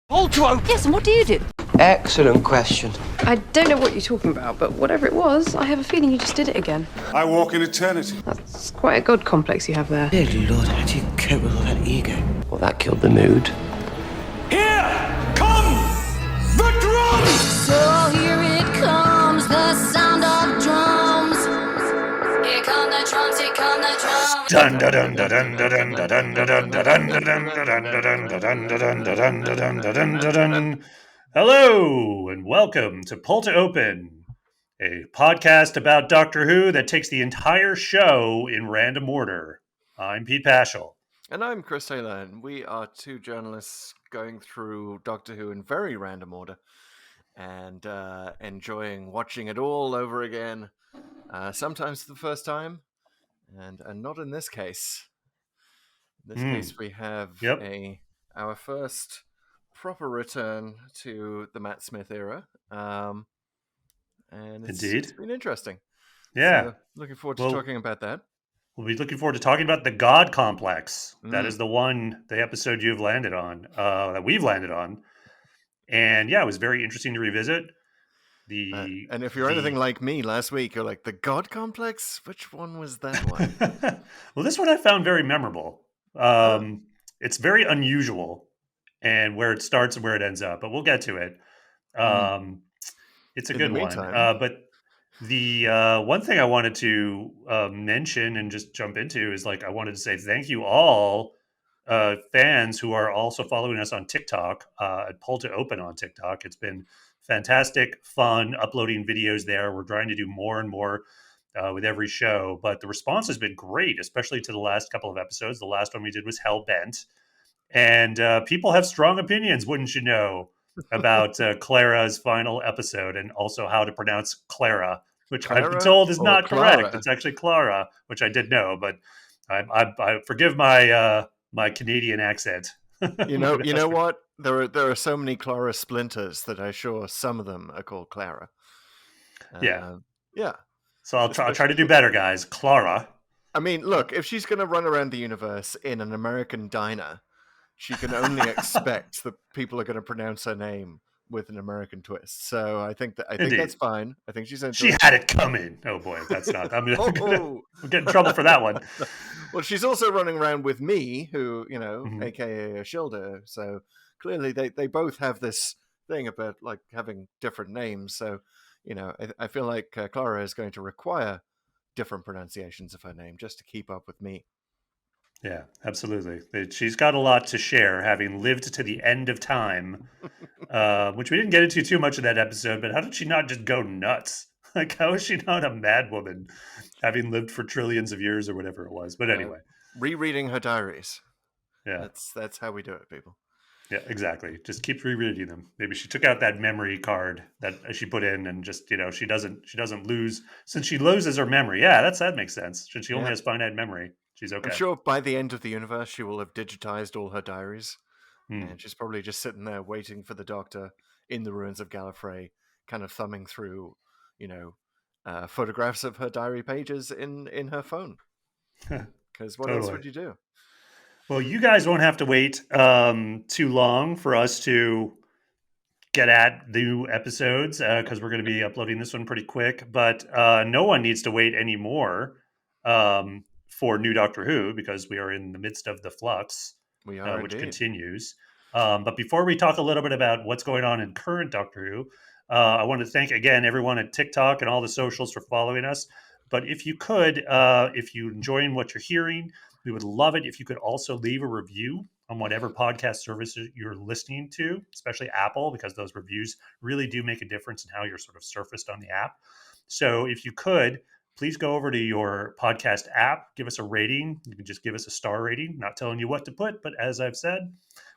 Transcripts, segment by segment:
Pull to open. Yes, and what do you do? Excellent question. I don't know what you're talking about, but whatever it was, I have a feeling you just did it again. I walk in eternity. That's quite a god complex you have there. Dear Lord, how do you cope with all that ego? Well, that killed the mood. Here come the drums! So here it comes, the sound of drums. Here come the drums, here come the drums. Dun dun dun dun dun dun dun dun dun dun dun dun. Hello and welcome to Pull To Open, a podcast about Doctor Who that takes the entire show in random order. I'm Pete Paschal. And I'm Chris Taylor, and we are two journalists going through Doctor Who in very random order and enjoying watching it all over again, sometimes for the first time, and not in this case. In this case, we have our first proper return to the Matt Smith era, and it's been interesting. Yeah. So, looking forward to talking about that. We'll be looking forward to talking about the God Complex. That is the episode you've landed on, that we've landed on. And yeah, it was very interesting to revisit. And if you're anything like me last week, you're like, the God Complex? Which one was that one? Well, this one I found very memorable. It's very unusual, and where it starts and where it ends up, but we'll get to it. It's a good one. But the one thing I wanted to mention and just jump into is I wanted to say thank you all fans who are also following us on TikTok at Pull To Open on TikTok. It's been fantastic fun uploading videos there. We're trying to do more and more with every show, but the response has been great, especially to the last couple of episodes. The last one we did was Hellbent, and people have strong opinions, wouldn't you know, about Clara's final episode, and also how to pronounce Clara, which I've been told is not correct. It's actually Clara, which I did know, but I forgive my my Canadian accent. You know what? There are so many Clara splinters that I'm sure some of them are called Clara. Yeah. So I'll try to do better, guys. Clara. I mean, look, if she's going to run around the universe in an American diner, she can only expect that people are going to pronounce her name with an American twist. So I think that's fine. I think she had it coming. Oh boy, that's not. I'm gonna get in trouble for that one. Well, she's also running around with me, who aka Ashilda. So clearly, they both have this thing about having different names. So I feel like Clara is going to require different pronunciations of her name just to keep up with me. Yeah, absolutely. She's got a lot to share, having lived to the end of time, which we didn't get into too much in that episode, but how did she not just go nuts? How is she not a mad woman, having lived for trillions of years or whatever it was? But anyway. Rereading her diaries. Yeah. That's how we do it, people. Yeah, exactly. Just keep rereading them. Maybe she took out that memory card that she put in and just, she doesn't lose. Since she loses her memory. Yeah, that makes sense. Since she only has finite memory. She's okay. I'm sure by the end of the universe, she will have digitized all her diaries. And she's probably just sitting there waiting for the Doctor in the ruins of Gallifrey, kind of thumbing through, photographs of her diary pages in her phone. Because what else would you do? Well, you guys won't have to wait too long for us to get at new episodes because we're going to be uploading this one pretty quick. But no one needs to wait anymore for new Doctor Who, because we are in the midst of the flux, which continues. But before we talk a little bit about what's going on in current Doctor Who, I want to thank again everyone at TikTok and all the socials for following us. But if you could, if you're enjoying what you're hearing, we would love it if you could also leave a review on whatever podcast service you're listening to, especially Apple, because those reviews really do make a difference in how you're sort of surfaced on the app. So if you could, please go over to your podcast app, give us a rating. You can just give us a star rating, not telling you what to put, but as I've said,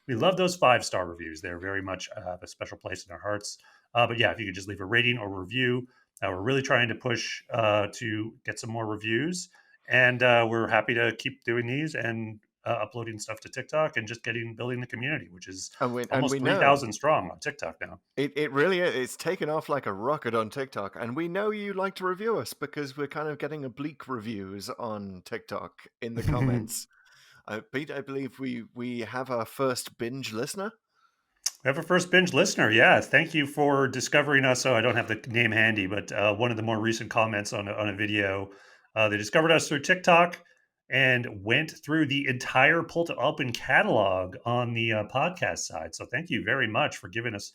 we love those 5-star reviews. They're very much have a special place in our hearts. But yeah, if you could just leave a rating or review, we're really trying to push to get some more reviews. And we're happy to keep doing these and uploading stuff to TikTok and just building the community, which is almost 3,000 strong on TikTok now. It really is. It's taken off like a rocket on TikTok. And we know you like to review us because we're kind of getting oblique reviews on TikTok in the comments. Pete, I believe we have our first binge listener. We have a first binge listener. Yeah, thank you for discovering us. So I don't have the name handy, but one of the more recent comments on a video, they discovered us through TikTok and went through the entire Pull to Open catalog on the podcast side. So thank you very much for giving us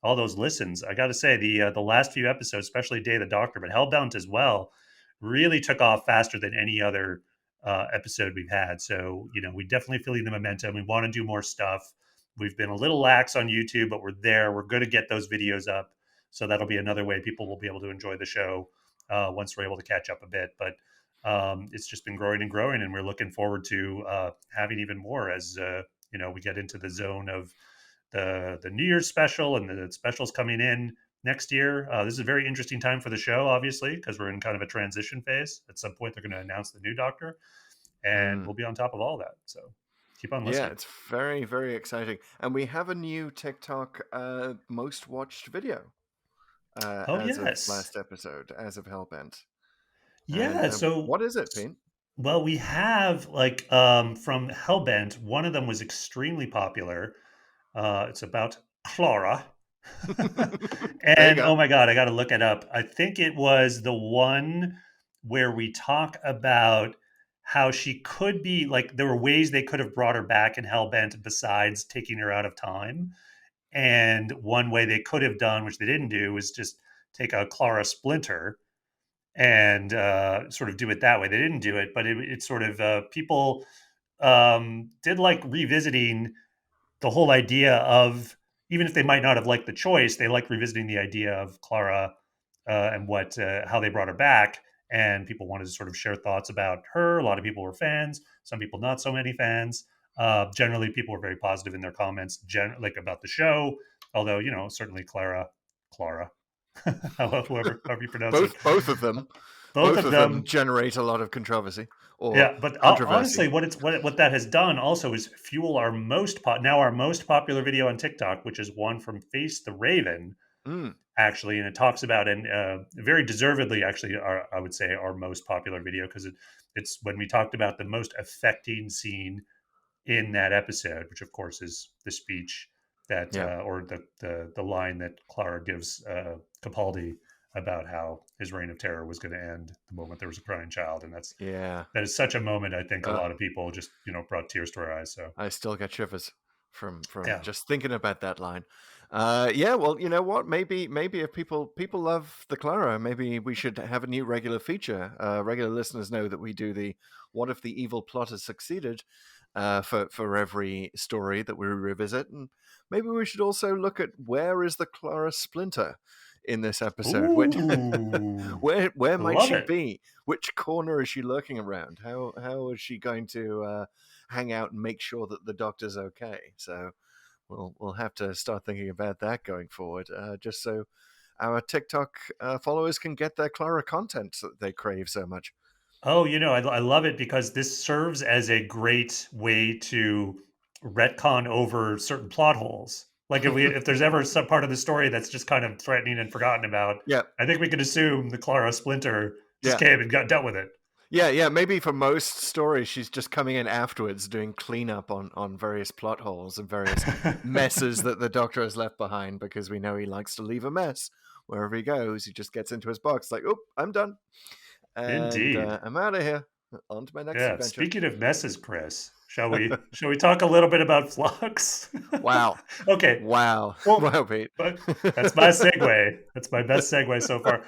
all those listens. I got to say the last few episodes, especially Day of the Doctor, but Hellbound as well, really took off faster than any other episode we've had. So we definitely feeling the momentum. We want to do more stuff. We've been a little lax on YouTube, but we're there. We're going to get those videos up. So that'll be another way people will be able to enjoy the show once we're able to catch up a bit. But it's just been growing and growing, and we're looking forward to having even more as we get into the zone of the New Year's special and the specials coming in next year. This is a very interesting time for the show, obviously, because we're in kind of a transition phase. At some point, they're going to announce the new Doctor, and we'll be on top of all that. So keep on listening. Yeah, it's very, very exciting. And we have a new TikTok most watched video as of last episode, as of Hellbent. Yeah, And, so what is it, Pete? Well, we have from Hellbent, one of them was extremely popular. It's about Clara. And oh my God, I got to look it up. I think it was the one where we talk about how she could be like, there were ways they could have brought her back in Hellbent besides taking her out of time. And one way they could have done, which they didn't do, was just take a Clara splinter and sort of do it that way. They didn't do it, but it sort of people did like revisiting the whole idea of, even if they might not have liked the choice, they like revisiting the idea of Clara and what how they brought her back. And people wanted to sort of share thoughts about her. A lot of people were fans, some people not so many fans. Generally, people were very positive in their comments, like about the show. Although certainly Clara, however you pronounce it, both of them, both of them generate a lot of controversy. But honestly, what that has done also is fuel our most popular video on TikTok, which is one from Face the Raven, actually, and it talks about, and very deservedly, actually, I would say our most popular video, because it's when we talked about the most affecting scene in that episode, which of course is the speech that or the line that Clara gives Capaldi about how his reign of terror was going to end the moment there was a crying child. And that is such a moment. I think a lot of people just brought tears to our eyes. So I still get shivers from just thinking about that line. Well, you know what, maybe if people love the Clara, maybe we should have a new regular feature. Regular listeners know that we do the what if the evil plot has succeeded for every story that we revisit, and maybe we should also look at where is the Clara splinter in this episode. Where might she be? Which corner is she lurking around? How is she going to hang out and make sure that the Doctor's okay? So we'll have to start thinking about that going forward, just so our TikTok followers can get their Clara content that they crave so much. Oh, I love it because this serves as a great way to retcon over certain plot holes. Like if there's ever some part of the story that's just kind of threatening and forgotten about, I think we could assume the Clara splinter just came and got dealt with it. Yeah. Maybe for most stories, she's just coming in afterwards, doing cleanup on various plot holes and various messes that the Doctor has left behind, because we know he likes to leave a mess wherever he goes. He just gets into his box like, oh, I'm done. And, Indeed. I'm out of here. On to my next adventure. Speaking of messes, Chris, shall we talk a little bit about Flux? Wow. Okay. Wow. Well, wow, Pete. That's my segue. That's my best segue so far.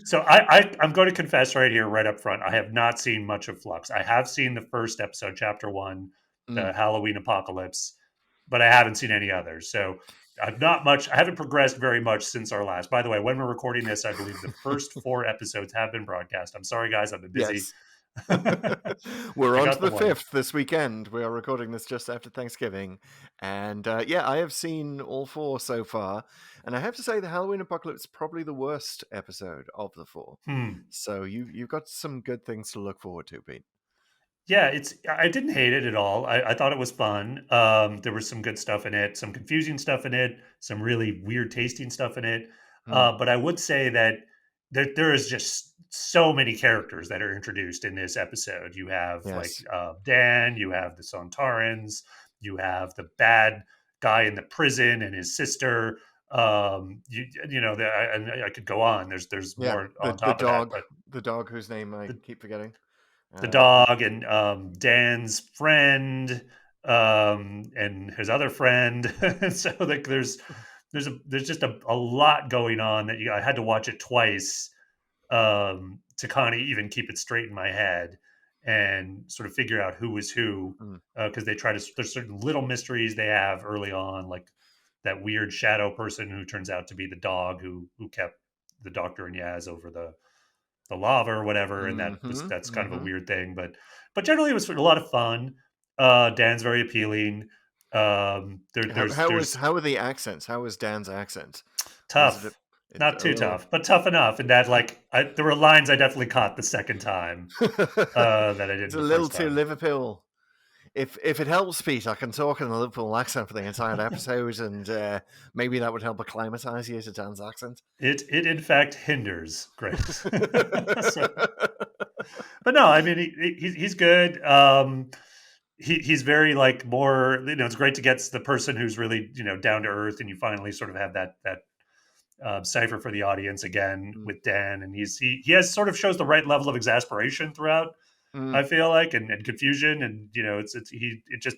So I'm going to confess right here, right up front, I have not seen much of Flux. I have seen the first episode, chapter 1, the Halloween apocalypse, but I haven't seen any others. So I haven't progressed very much since our last. By the way, when we're recording this, I believe the first 4 episodes have been broadcast. I'm sorry, guys. I've been busy. Yes. We're on to the 5th this weekend. We are recording this just after Thanksgiving. And I have seen all 4 so far. And I have to say the Halloween Apocalypse is probably the worst episode of the 4. So you've got some good things to look forward to, Pete. Yeah, I didn't hate it at all. I thought it was fun. There was some good stuff in it, some confusing stuff in it, some really weird tasting stuff in it. But I would say that there is just so many characters that are introduced in this episode. You have Dan, you have the Sontarans, you have the bad guy in the prison and his sister. And I could go on. There's Yeah, more on top of that, but the dog whose name I keep forgetting. the Uh, dog and Dan's friend and his other friend. So like there's just a lot going on that I had to watch it twice to kind of even keep it straight in my head and sort of figure out who was who, mm, because they try to, there's certain little mysteries they have early on, like that weird shadow person who turns out to be the dog who kept the doctor and Yaz over the lava or whatever, and that's kind of a mm-hmm. weird thing, but generally it was a lot of fun. Dan's very appealing. There's How were the accents? How was Dan's accent? Was it tough, not a too little? tough, but tough enough. And that, like, there were lines I definitely caught the second time that I It's didn't a the little first too time. Liverpool. If it helps, Pete, I can talk in a Liverpool accent for the entire episode, and maybe that would help acclimatize you to Dan's accent. It in fact hinders Grace. So, but no, I mean he's good. He's very like more. It's great to get the person who's really down to earth, and you finally sort of have that cipher for the audience again Mm, with Dan, and he has sort of shows the right level of exasperation throughout. mm. I feel like and confusion, and it just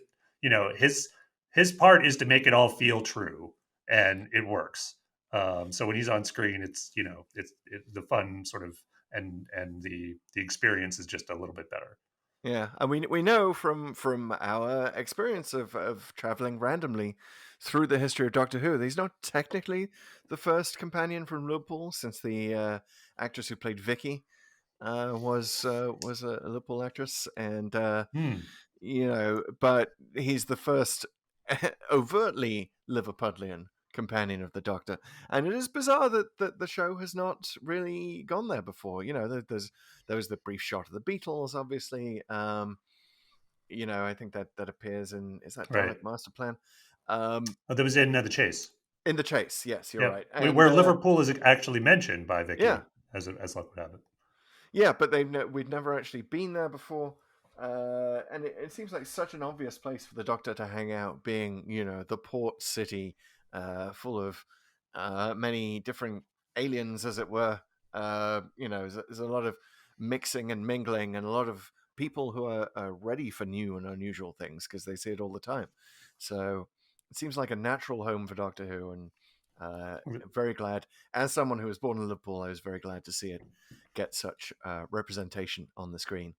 his part is to make it all feel true, and it works. So when he's on screen, the fun sort of and the experience is just a little bit better. Yeah, and we know from our experience of traveling randomly through the history of Doctor Who, that he's not technically the first companion from Liverpool, since the actress who played Vicky was a Liverpool actress, and Hmm. but he's the first overtly Liverpudlian companion of the Doctor, and it is bizarre that the show has not really gone there before. There was the brief shot of the Beatles, obviously. I think that appears in, is that Right. Dalek Master Plan? Um, Oh, that was in the chase. in the Chase, yes, you're Yep. right, and Where Liverpool is actually mentioned by yeah, Vicky as luck would have it. yeah, but we'd never actually been there before, and it seems like such an obvious place for the Doctor to hang out, being the port city, full of many different aliens, as it were. There's a lot of mixing and mingling, and a lot of people who are ready for new and unusual things because they see it all the time. So it seems like a natural home for Doctor Who, and very glad, as someone who was born in Liverpool, I was very glad to see it get such representation on the screen.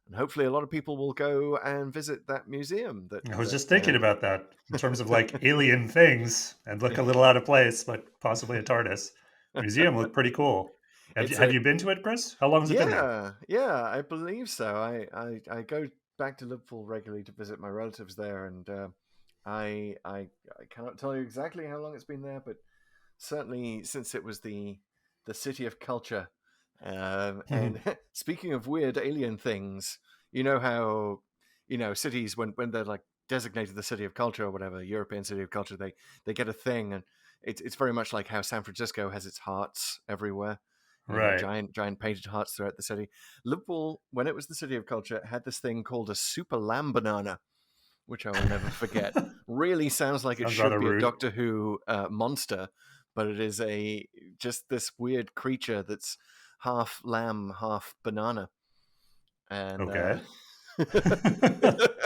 And hopefully a lot of people will go and visit that museum. I was just thinking about that in terms of like alien things, and look a little out of place, but possibly a TARDIS. Museum looked pretty cool. It's Have a you been to it, Chris? How long has it been there? yeah, I believe so. I go back to Liverpool regularly to visit my relatives there, and I cannot tell you exactly how long it's been there, but certainly since it was the city of culture. And speaking of weird alien things, you know how cities, when they're like designated the city of culture or whatever, European city of culture, they get a thing, and it's very much like how San Francisco has its hearts everywhere. Right. Giant painted hearts throughout the city. Liverpool, when it was the city of culture, had this thing called a super lamb banana, which I will never forget. Really sounds like it Sounds should rather be a rude. Doctor Who monster, but it is just this weird creature that's half lamb, half banana. And Okay.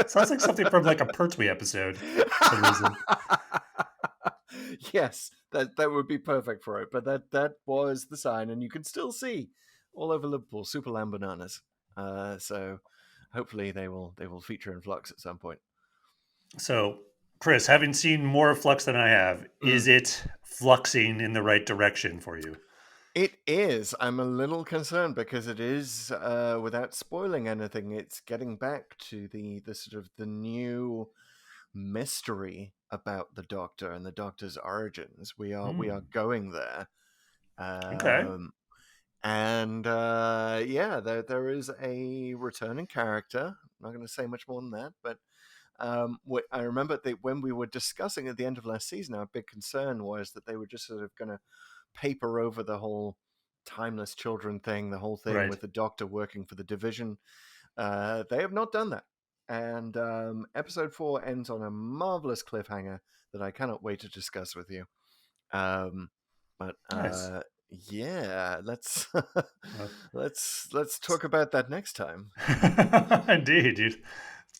Sounds like something from like a Pertwee episode for some reason. yes, that would be perfect for it. But that was the sign, and you can still see all over Liverpool super lamb bananas. So hopefully they will feature in Flux at some point. So, Chris, having seen more of Flux than I have, is it fluxing in the right direction for you? It is. I'm a little concerned because it is, without spoiling anything, it's getting back to the sort of the new mystery about the Doctor and the Doctor's origins. We are going there, Okay. and yeah, there is a returning character. I'm not going to say much more than that, but I remember that when we were discussing at the end of last season, our big concern was that they were just sort of going to paper over the whole timeless children thing, the whole thing Right. with the Doctor working for the Division. They have not done that, and episode 4 ends on a marvelous cliffhanger that I cannot wait to discuss with you. But Nice. yeah, let's let's talk about that next time. Indeed, you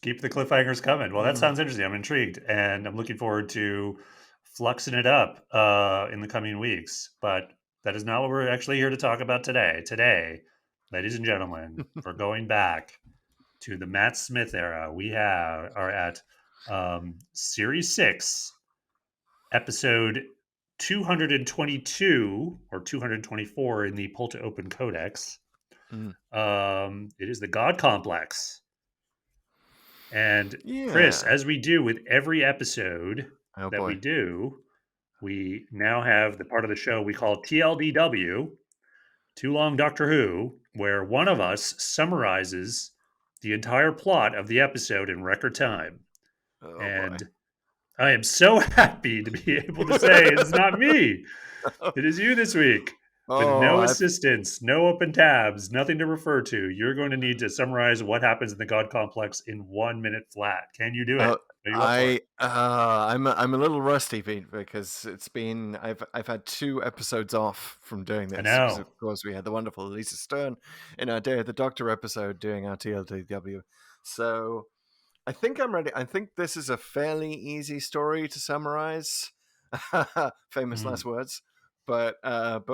keep the cliffhangers coming. Well, that sounds interesting. I'm intrigued, and I'm looking forward to fluxing it up in the coming weeks. But that is not what we're actually here to talk about today. Today, ladies and gentlemen, we're going back to the Matt Smith era. We are at Series 6, Episode 222 or 224 in the Pull to Open Codex. It is the God Complex. And Chris, Yeah. as we do with every episode Oh that we boy. do, we now have the part of the show we call TLDW, Too Long Doctor Who, where one of us summarizes the entire plot of the episode in record time. Oh boy. And I am so happy to be able to say it's not me. It is you this week. With no assistance, no open tabs, nothing to refer to. You're going to need to summarize what happens in the God Complex in 1 minute flat. Can you do it? Are you up for it? I'm a little rusty, Pete, because it's been I've had 2 episodes off from doing this. I know. Because of course we had the wonderful Lisa Stern in our Day of the Doctor episode doing our TLDW. So I think I'm ready. I think this is a fairly easy story to summarize. Famous last words. But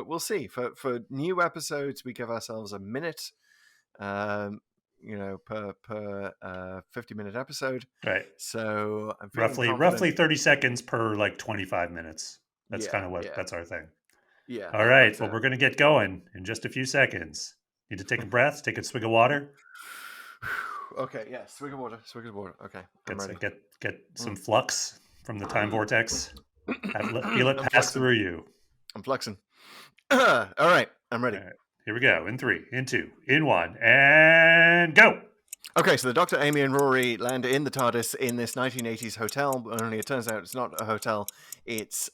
we'll see. For new episodes, we give ourselves a minute. Per 50-minute episode. Right. So I'm feeling roughly confident. 30 seconds per like 25 minutes. That's kind of what that's our thing. Yeah. All right. Well, we're going to get going in just a few seconds. Need to take a breath, take a swig of water. Okay, yeah, swig of water. Okay, I'm ready. Get some flux from the time vortex. Feel it pass through you. I'm flexing. All right, I'm ready. All right, here we go. In 3, in 2, in 1, and go. Okay, so the Doctor, Amy, and Rory land in the TARDIS in this 1980s hotel. Only it turns out it's not a hotel. It's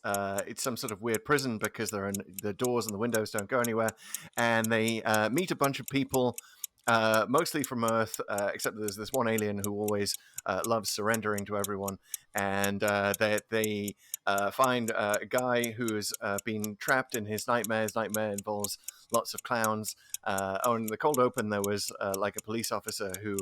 some sort of weird prison because the doors and the windows don't go anywhere. And they meet a bunch of people, mostly from Earth, except there's this one alien who always loves surrendering to everyone. And they find a guy who's been trapped in his nightmare. His nightmare involves lots of clowns. In the cold open, there was like a police officer who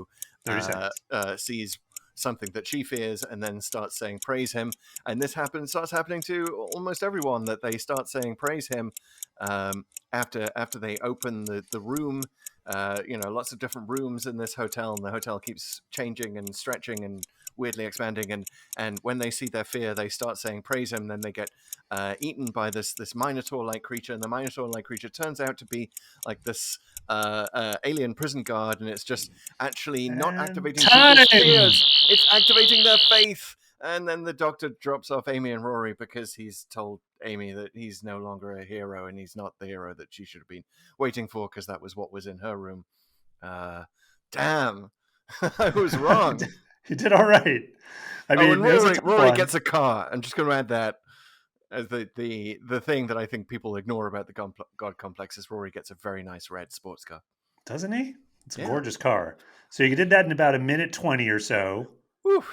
sees something that she fears and then starts saying praise him. And this starts happening to almost everyone, that they start saying praise him after they open the room. Lots of different rooms in this hotel, and the hotel keeps changing and stretching and weirdly expanding, and when they see their fear, they start saying praise him. Then they get eaten by this Minotaur-like creature, and the Minotaur-like creature turns out to be like this alien prison guard, and it's just actually not activating people's fears, it's activating their faith. And then the Doctor drops off Amy and Rory because he's told Amy that he's no longer a hero, and he's not the hero that she should have been waiting for, because that was what was in her room. Damn, I was wrong. You did all right. I mean, Rory gets a car. I'm just going to add that as the thing that I think people ignore about the God Complex is Rory gets a very nice red sports car. Doesn't he? It's a gorgeous car. So you did that in about 1:20 or so. Woo.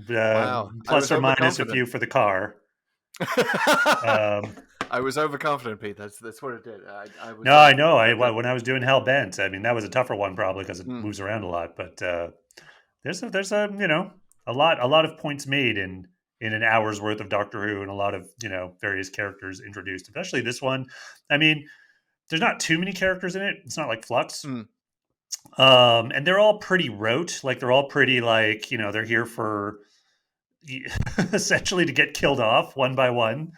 Wow. Plus or minus a few for the car. I was overconfident, Pete. That's what it did. I know. When I was doing Hellbent, I mean, that was a tougher one probably because it moves around a lot. But there's a lot of points made in an hour's worth of Doctor Who, and a lot of various characters introduced. Especially this one. I mean, there's not too many characters in it. It's not like Flux. And they're all pretty rote. Like they're all pretty like they're here for essentially to get killed off one by one,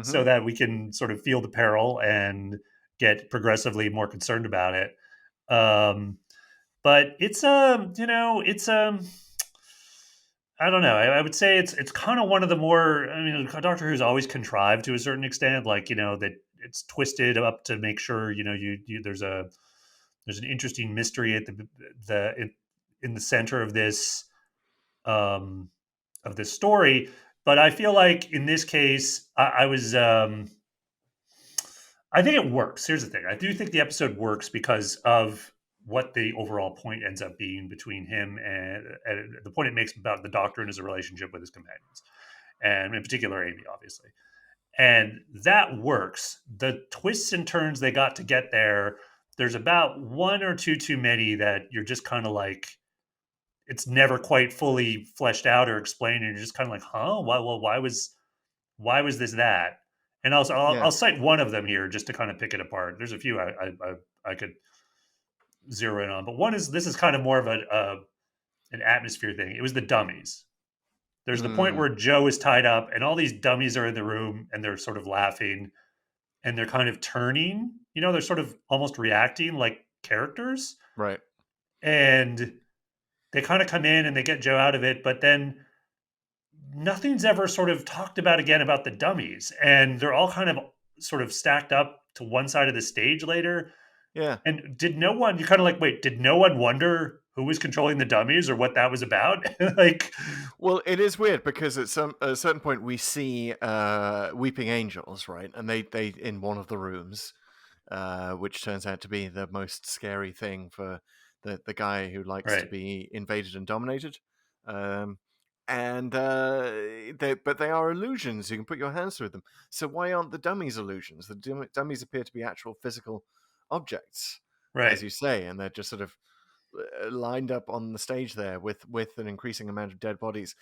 so that we can sort of feel the peril and get progressively more concerned about it. But it's I don't know. I would say it's kind of one of the more. I mean, Doctor Who's always contrived to a certain extent, like that it's twisted up to make sure there's an interesting mystery at in the center of this story. But I feel like in this case, I think it works. Here's the thing: I do think the episode works because of what the overall point ends up being between him and the point it makes about the Doctor and his relationship with his companions, and in particular Amy, obviously. And that works. The twists and turns they got to get there, there's about one or two too many that you're just kind of like, it's never quite fully fleshed out or explained, and you're just kind of like, huh? Why was this that? And also, Yeah. I'll cite one of them here just to kind of pick it apart. There's a few I could zero in on, but one is this is kind of more of an atmosphere thing. It was the dummies. There's the point Mm, where Joe is tied up, and all these dummies are in the room, and they're sort of laughing, and they're kind of turning. They're sort of almost reacting like characters, right. and they kind of come in and they get Joe out of it, but then nothing's ever sort of talked about again about the dummies, and they're all kind of sort of stacked up to one side of the stage later. Yeah. And did no one? You kind of like, wait, did no one wonder who was controlling the dummies or what that was about? Like, Well, it is weird because at a certain point we see weeping angels, right? And they in one of the rooms, which turns out to be the most scary thing for the guy who likes to right, be invaded and dominated. Um, and but they are illusions. You can put your hands through them. So why aren't the dummies illusions? The dummies appear to be actual physical objects, right. as you say, and they're just sort of lined up on the stage there with an increasing amount of dead bodies.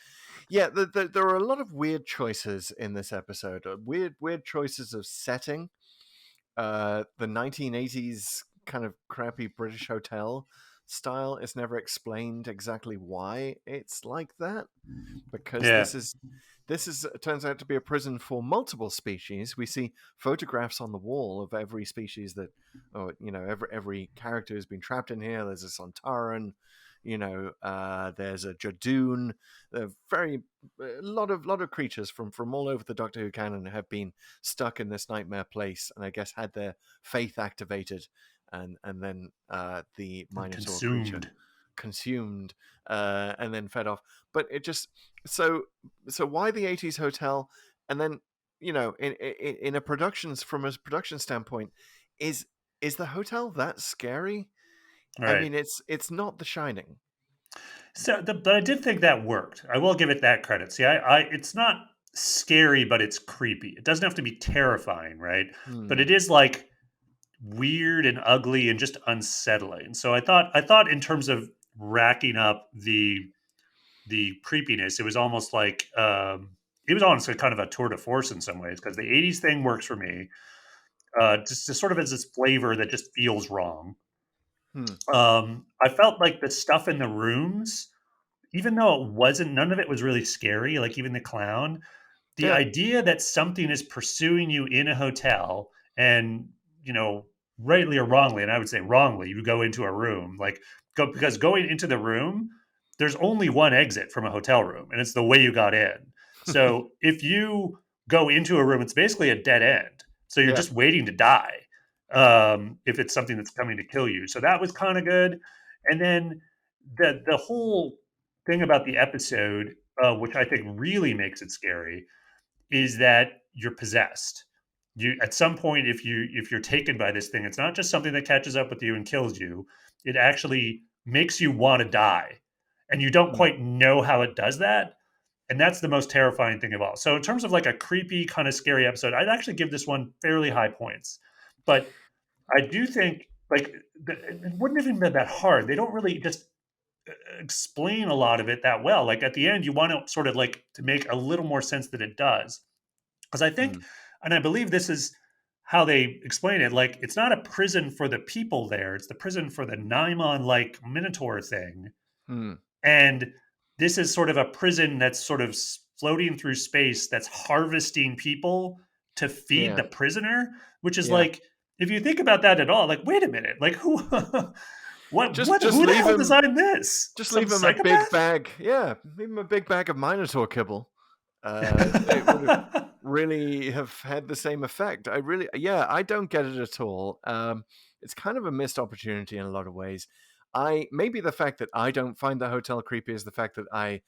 Yeah, there are a lot of weird choices in this episode. Weird choices of setting. The 1980s kind of crappy British hotel style is never explained exactly why it's like that, because Yeah, this is turns out to be a prison for multiple species. We see photographs on the wall of every species that, or every character who's been trapped in here. There's a Sontaran, there's a Jadoon. A lot of creatures from all over the Doctor Who canon have been stuck in this nightmare place, and I guess had their faith activated, and then the Minotaur creature consumed. consumed, and then fed off. But it just so why the 80s hotel? And then in a from a production standpoint, is the hotel that scary? I Right. mean, it's not The Shining. So, but I did think that worked. I will give it that credit. See, it's not scary, but it's creepy. It doesn't have to be terrifying, right? But Hmm. it is like weird and ugly and just unsettling. So I thought in terms of racking up the creepiness, it was almost like it was honestly kind of a tour de force in some ways because the '80s thing works for me. Just sort of as this flavor that just feels wrong. Hmm. I felt like the stuff in the rooms, even though it wasn't, none of it was really scary. Like even the clown, the Yeah. idea that something is pursuing you in a hotel and, you know, rightly or wrongly, and I would say wrongly, you go into a room, because going into the room, there's only one exit from a hotel room, and it's the way you got in. So if you go into a room, it's basically a dead end. So you're Yeah. just waiting to die if it's something that's coming to kill you. So that was kind of good. And then the whole thing about the episode, which I think really makes it scary, is that you're possessed. You at some point, if you're taken by this thing, it's not just something that catches up with you and kills you. It actually makes you want to die, and you don't Hmm. quite know how it does that. And that's the most terrifying thing of all. So, in terms of like a creepy kind of scary episode, I'd actually give this one fairly high points. But I do think like it wouldn't have even been that hard. They don't really just explain a lot of it that well. Like at the end, you want to sort of like to make a little more sense that it does. Because I think, Hmm. and I believe this is how they explain it. Like it's not a prison for the people there; it's the prison for the Naimon like Minotaur thing. Hmm. And this is sort of a prison that's sort of floating through space that's harvesting people to feed Yeah. the prisoner, which is Yeah. like, if you think about that at all, like, wait a minute, like who, what, Just who the leave hell him. designed this? Just Some leave him a big psychopath? bag. Yeah, leave him a big bag of Minotaur kibble. It would have really have had the same effect. I don't get it at all. It's kind of a missed opportunity in a lot of ways. Maybe the fact that I don't find the hotel creepy is the fact that I,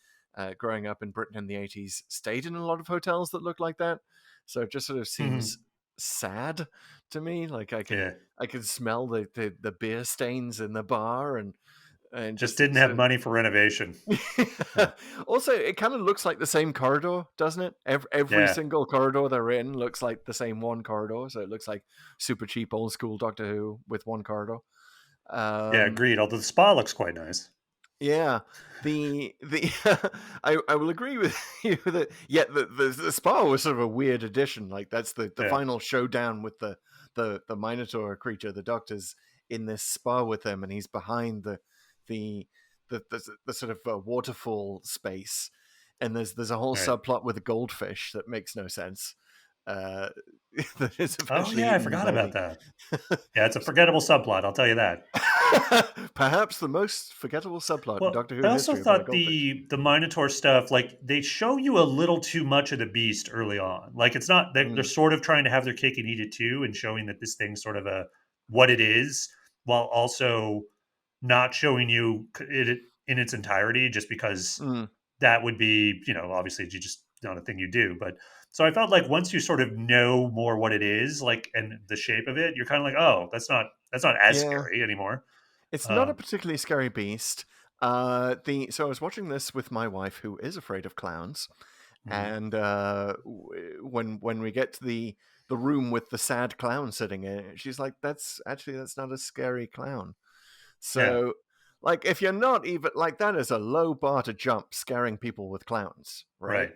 growing up in Britain in the 80s, stayed in a lot of hotels that looked like that. So it just sort of Mhm. seems sad to me. Like Yeah. I could smell the beer stains in the bar, and Just just didn't sort have of. money for renovation. Yeah. Also, it kind of looks like the same corridor, doesn't it? Every Yeah. single corridor they're in looks like the same one corridor, so it looks like super cheap old school Doctor Who with one corridor. Yeah, Um, agreed. Although the spa looks quite nice. yeah, the I will agree with you that the spa was sort of a weird addition. Like that's the Yeah. final showdown with the Minotaur creature. The Doctor's in this spa with him, and he's behind the the sort of waterfall space, and there's a whole Right. subplot with a goldfish that makes no sense. Uh, that is Oh eventually yeah, I eaten forgot by about the that. Yeah, it's a forgettable subplot, I'll tell you that. perhaps the most forgettable subplot in Well, Doctor I Who also history about a thought goldfish. the Minotaur stuff, like they show you a little too much of the beast early on. Like it's not they're Mm, sort of trying to have their cake and eat it too, and showing that this thing's sort of a what it is, while also not showing you it in its entirety, just because mm. that would be, obviously you just not a thing you do. But so I felt like once you sort of know more what it is, like and the shape of it, you're kind of like, oh, that's not as Yeah, scary anymore. it's not a Um, particularly scary beast. So I was watching this with my wife, who is afraid of clowns, mhm. and when we get to the room with the sad clown sitting in it, she's like, that's not a scary clown." Yeah, So, like, if you're not even like that, is a low bar to jump, scaring people with clowns, right?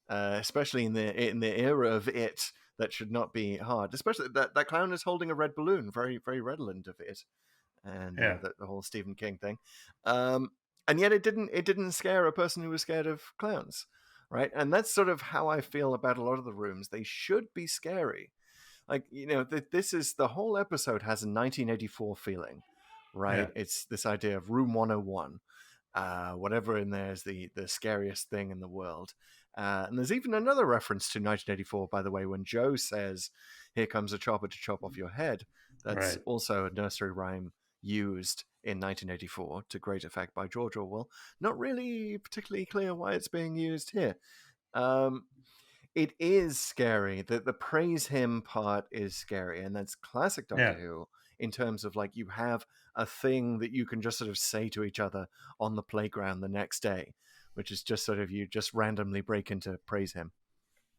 right. Especially in the era of it, that should not be hard. Especially that clown is holding a red balloon, very very redolent of it, and Yeah. the whole Stephen King thing. Um, and yet it didn't scare a person who was scared of clowns, right? And that's sort of how I feel about a lot of the rooms. They should be scary. Like, this is the whole episode has a 1984 feeling, Yeah. right? It's this idea of room 101. Whatever in there is the scariest thing in the world. And there's even another reference to 1984, by the way, when Joe says, "Here comes a chopper to chop off your head." That's Right. also a nursery rhyme used in 1984 to great effect by George Orwell. Not really particularly clear why it's being used here. Um, it is scary. The praise him part is scary, and that's classic Doctor Yeah. Who in terms of like you have a thing that you can just sort of say to each other on the playground the next day, which is just sort of you just randomly break into praise him.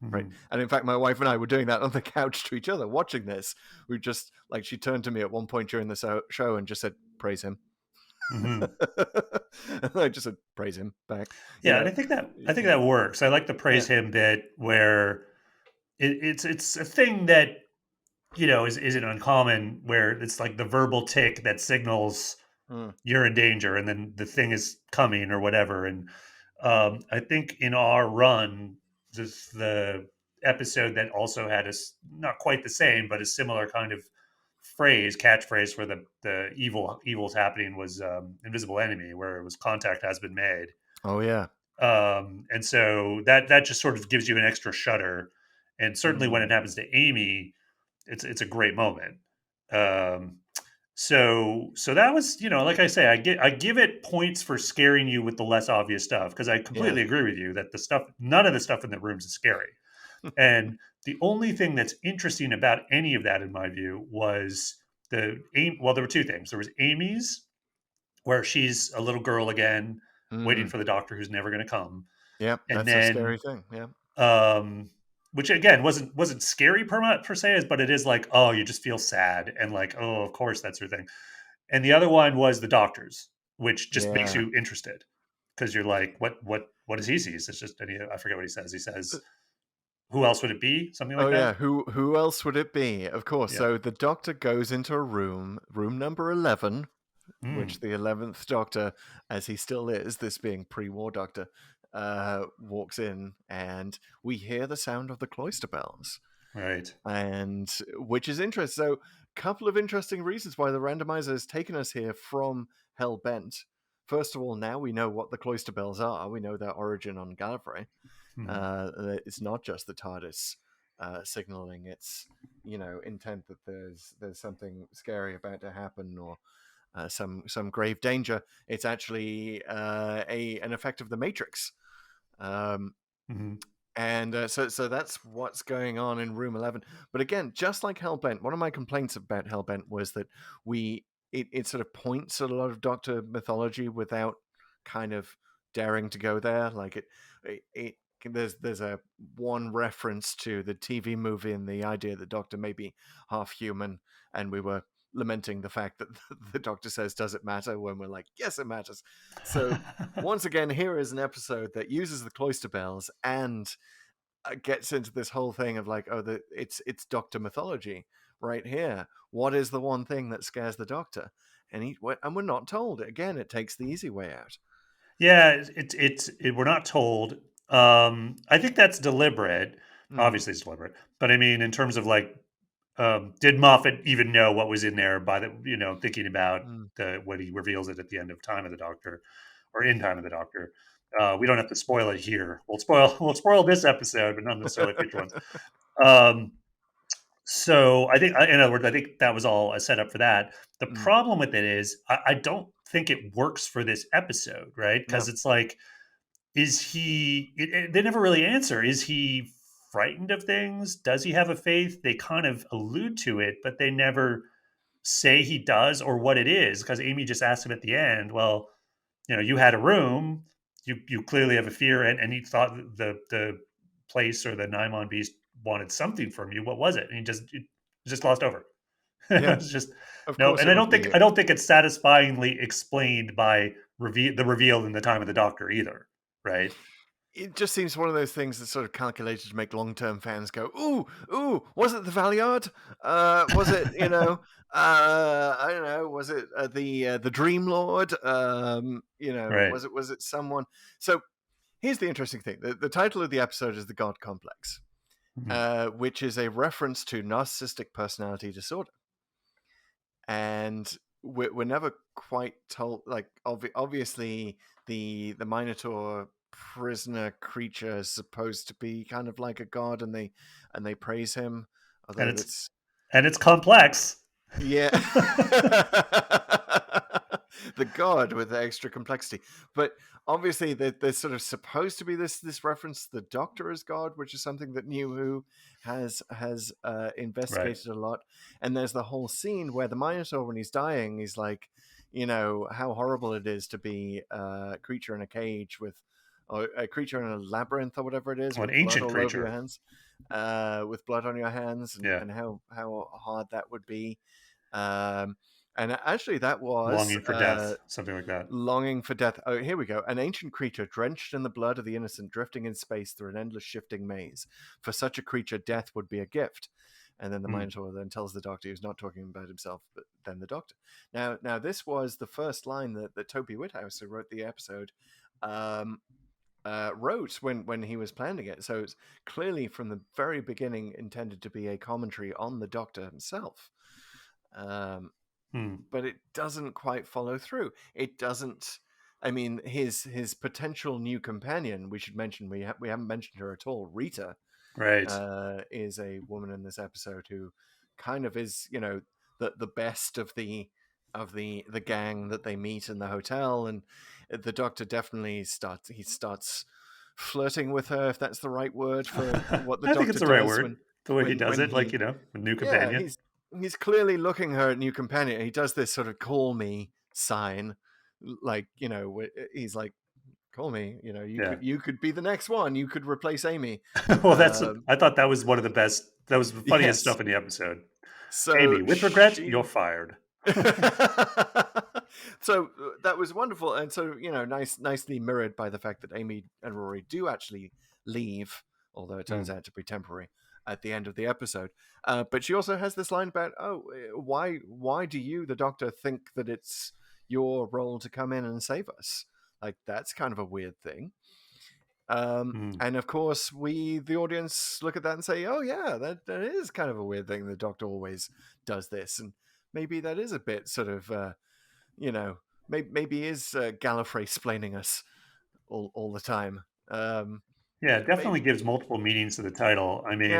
Right. Mhm. And in fact, my wife and I were doing that on the couch to each other watching this. We just like she turned to me at one point during the show and just said, "Praise him." Mhm. And I just said, "Praise him" back. You Yeah, and know, I think that works. I like the yeah. praise him bit where it's a thing that isn't uncommon, where it's like the verbal tick that signals Mm, you're in danger, and then the thing is coming or whatever. And I think in our run, the episode that also had not quite the same, but a similar kind of catchphrase where the evil's happening was invisible enemy, where it was contact has been made. oh yeah. And so that just sort of gives you an extra shudder. And certainly when Mm, it happens to Amy, it's a great moment. Um, so that was, like I say, I give it points for scaring you with the less obvious stuff, because I yeah. completely agree with you that none of the stuff in the rooms is scary. And the only thing that's interesting about any of that, in my view, was well, there were two things. There was Amy's, where she's a little girl again, waiting Mm, for the doctor who's never going to come, yep, and that's a then scary thing. Yeah. which again wasn't scary per se, but it is like, oh, you just feel sad and like, oh, of course that's your thing. And the other one was the doctors, which just makes Yeah. you interested, because you're like, what does he see? It's just, and I forget what he says. He says, who else would it be? Something Oh like yeah, that. who else would it be? Of course. Yeah. So the Doctor goes into a room number 11, which Mm, the 11th Doctor, as he still is, this being pre-war Doctor, walks in, and we hear the sound of the cloister bells, right. and which is interesting. So, couple of interesting reasons why the randomizer has taken us here from Hellbent. First of all, now we know what the cloister bells are. We know their origin on Gallifrey. Mhm. It's not just the TARDIS signaling its intent that there's something scary about to happen, or some grave danger. It's actually an effect of the Matrix. Um, Mhm. And so that's what's going on in room 11. But again, just like Hellbent, one of my complaints about Hellbent was that it sort of points at a lot of Doctor mythology without kind of daring to go there. Like it there's a one reference to the TV movie and the idea that Doctor may be half human, and we were lamenting the fact that the Doctor says, "Does it matter?" when we're like, "Yes, it matters." So once again, here is an episode that uses the cloister bells and gets into this whole thing of like, oh, it's Doctor mythology right here. What is the one thing that scares the Doctor? And we're not told. Again, it takes the easy way out. Yeah, we're not told. I think that's deliberate. Obviously, it's deliberate. But I mean, in terms of like, did Moffat even know what was in there by thinking about when he reveals it at the end of Time of the Doctor or in Time of the Doctor? We don't have to spoil it here. We'll spoil this episode, but not necessarily future ones. So I think, in other words, I think that was all a setup for that. The problem with it is, I don't think it works for this episode, right? Because it's like, is he? They never really answer. Is he frightened of things? Does he have a faith? They kind of allude to it, but they never say he does or what it is. Because Amy just asked him at the end, "Well, you had a room. You clearly have a fear," and he thought the place or the Naimon beast wanted something from you. What was it? And he just glossed over. Yeah, It's just of no. course. And I don't think it's satisfyingly explained by the reveal in the Time of the Doctor either, right? It just seems one of those things that's sort of calculated to make long-term fans go, ooh, was it the Valiard? Was it, I don't know, was it the Dream Lord? Right. Was it someone? So here's the interesting thing. The title of the episode is The God Complex, which is a reference to narcissistic personality disorder. And we're never quite told, like, obviously the Minotaur prisoner creature is supposed to be kind of like a god, and they praise him, although and it's complex. Yeah. The god with the extra complexity. But obviously there's sort of supposed to be this reference to the Doctor as God, which is something that New Who has investigated a lot. And there's the whole scene where the Minotaur, when he's dying, he's like, how horrible it is to be a creature in a cage or a creature in a labyrinth or whatever it is, An with ancient blood all creature. over your hands, with blood on your hands, and how hard that would be. And actually, that was longing for death, something like that. Longing for death. Oh, here we go. An ancient creature drenched in the blood of the innocent, drifting in space through an endless shifting maze. For such a creature, death would be a gift. And then the Minotaur then tells the Doctor, who's not talking about himself, but then the Doctor. Now this was the first line that Toby Whithouse, who wrote the episode, wrote when he was planning it. So it's clearly from the very beginning intended to be a commentary on the Doctor himself. But it doesn't quite follow through. It doesn't. I mean, his potential new companion, we should mention, we haven't mentioned her at all. Rita, right, is a woman in this episode who kind of is, the best of the gang that they meet in the hotel, and the Doctor definitely starts flirting with her, if that's the right word for what the I Doctor think it's the right word. The way he does it, like a new companion. Yeah, he's clearly looking her new companion. He does this sort of "call me" sign, like he's like, "Call me." You could be the next one. You could replace Amy. Well, I thought that was one of the best. That was the funniest stuff in the episode. So Amy, with regret, you're fired. So that was wonderful, and so nicely mirrored by the fact that Amy and Rory do actually leave, although it turns out to be temporary at the end of the episode. But she also has this line about, why do you, the Doctor, think that it's your role to come in and save us? Like, that's kind of a weird thing. And of course, we, the audience, look at that and say, oh yeah, that is kind of a weird thing. The Doctor always does this, and maybe that is a bit sort of, maybe is Gallifrey explaining us all the time. Yeah, it definitely gives multiple meanings to the title. I mean,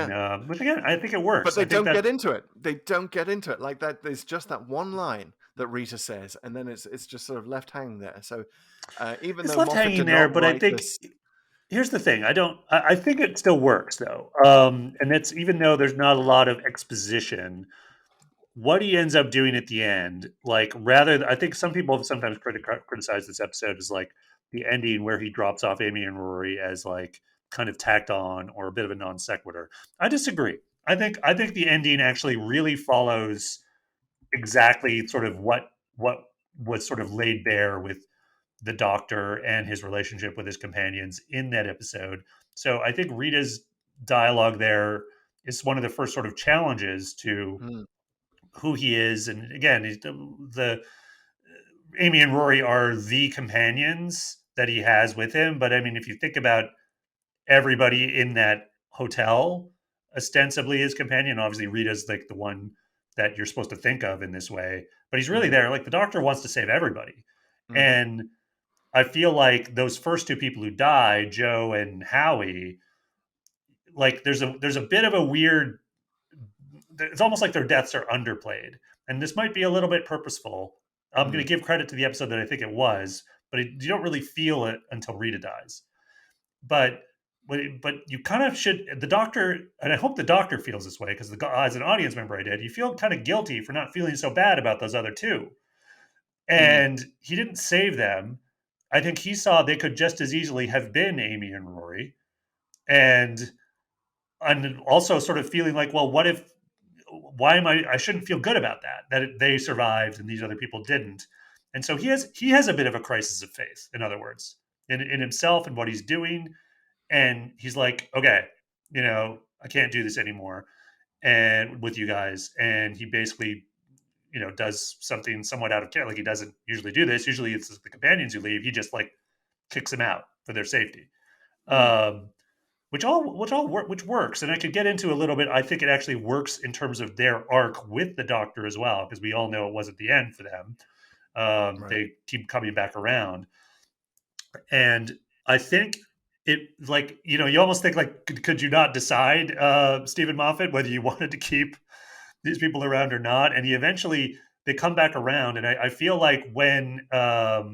but again, I think it works. But they don't get into it. They don't get into it. Like that, there's just that one line that Rita says, and then it's just sort of left hanging there. So even it's though left Moffat hanging did there, not but I write think this, Here's the thing. I think it still works though. And it's even though there's not a lot of exposition, what he ends up doing at the end, like I think some people have sometimes criticized this episode as like the ending where he drops off Amy and Rory as like kind of tacked on or a bit of a non sequitur. I disagree. I think the ending actually really follows exactly sort of what was sort of laid bare with the doctor and his relationship with his companions in that episode. So I think Rita's dialogue there is one of the first sort of challenges to Mm, who he is. And again, the Amy and Rory are the companions that he has with him. But I mean, if you think about everybody in that hotel, ostensibly his companion, obviously Rita's like the one that you're supposed to think of in this way. But he's really mm, there. Like the doctor wants to save everybody. mm, And I feel like those first two people who die, Joe and Howie, like there's a bit of a weird. It's almost like their deaths are underplayed, and this might be a little bit purposeful. I'm going to mm, give credit to the episode that I think it was, but you don't really feel it until Rita dies. But but you kind of should. The doctor, and I hope the doctor feels this way because as an audience member, I did. You feel kind of guilty for not feeling so bad about those other two, mm, and he didn't save them. I think he saw they could just as easily have been Amy and Rory, and also sort of feeling like, well, what if? Why am I? I shouldn't feel good about that they survived and these other people didn't. And so he has a bit of a crisis of faith. In other words, in himself and what he's doing, and he's like, okay, I can't do this anymore, and with you guys, and he basically does something somewhat out of care. Like he doesn't usually do this. Usually it's the companions who leave. He just like kicks them out for their safety. mm. Um, which works, and I could get into a little bit. I think it actually works in terms of their arc with the Doctor as well, because we all know it wasn't the end for them. Right. They keep coming back around, and I think it like you almost think like could you not decide, Stephen Moffat, whether you wanted to keep these people around or not? And he eventually they come back around, and I feel like when a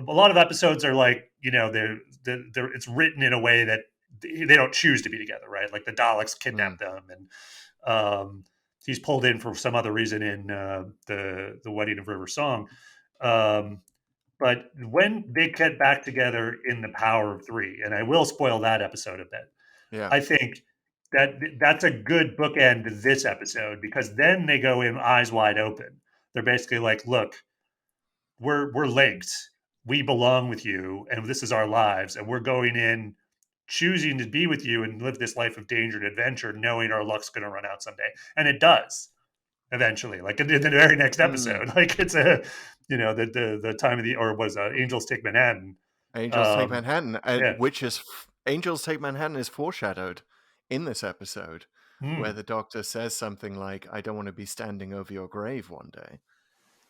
lot of episodes are like they're it's written in a way that they don't choose to be together, right? Like the Daleks Mm, kidnap them, and he's pulled in for some other reason in the Wedding of River Song. Um, but when they get back together in the Power of Three, and I will spoil that episode a bit, yeah. I think that's a good bookend to this episode because then they go in eyes wide open. They're basically like, look, we're linked. We belong with you, and this is our lives, and we're going in choosing to be with you and live this life of danger and adventure, knowing our luck's going to run out someday, and it does eventually. Like in the very next Mm. episode, like it's a the time of the or was Angels Take Manhattan. Angels Take Um, Manhattan, yeah. Angels Take Manhattan is foreshadowed in this episode, where Hmm. the Doctor says something like, "I don't want to be standing over your grave one day."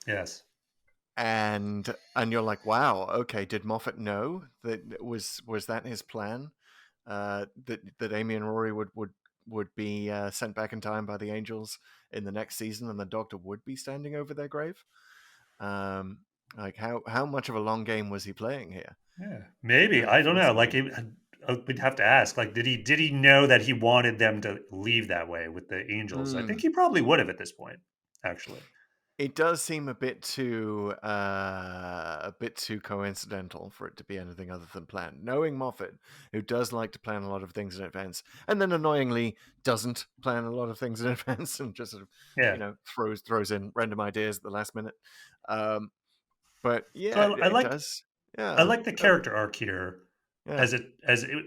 Yes. And you're like, wow, okay, did Moffat know that was that his plan, that Amy and Rory would be sent back in time by the angels in the next season, and the Doctor would be standing over their grave? um like how much of a long game was he playing here? Yeah. Maybe Kind of I don't know. Like fascinating. we'd have to ask. Like, did he know that he wanted them to leave that way with the Angels? I think Mm. he probably would have at this point. Actually. It does seem a bit too coincidental for it to be anything other than planned. Knowing Moffat, who does like to plan a lot of things in advance, and then annoyingly doesn't plan a lot of things in advance, and just sort of Yeah. throws in random ideas at the last minute. Um, but So yeah, I it like does. I Yeah, like the character arc here yeah.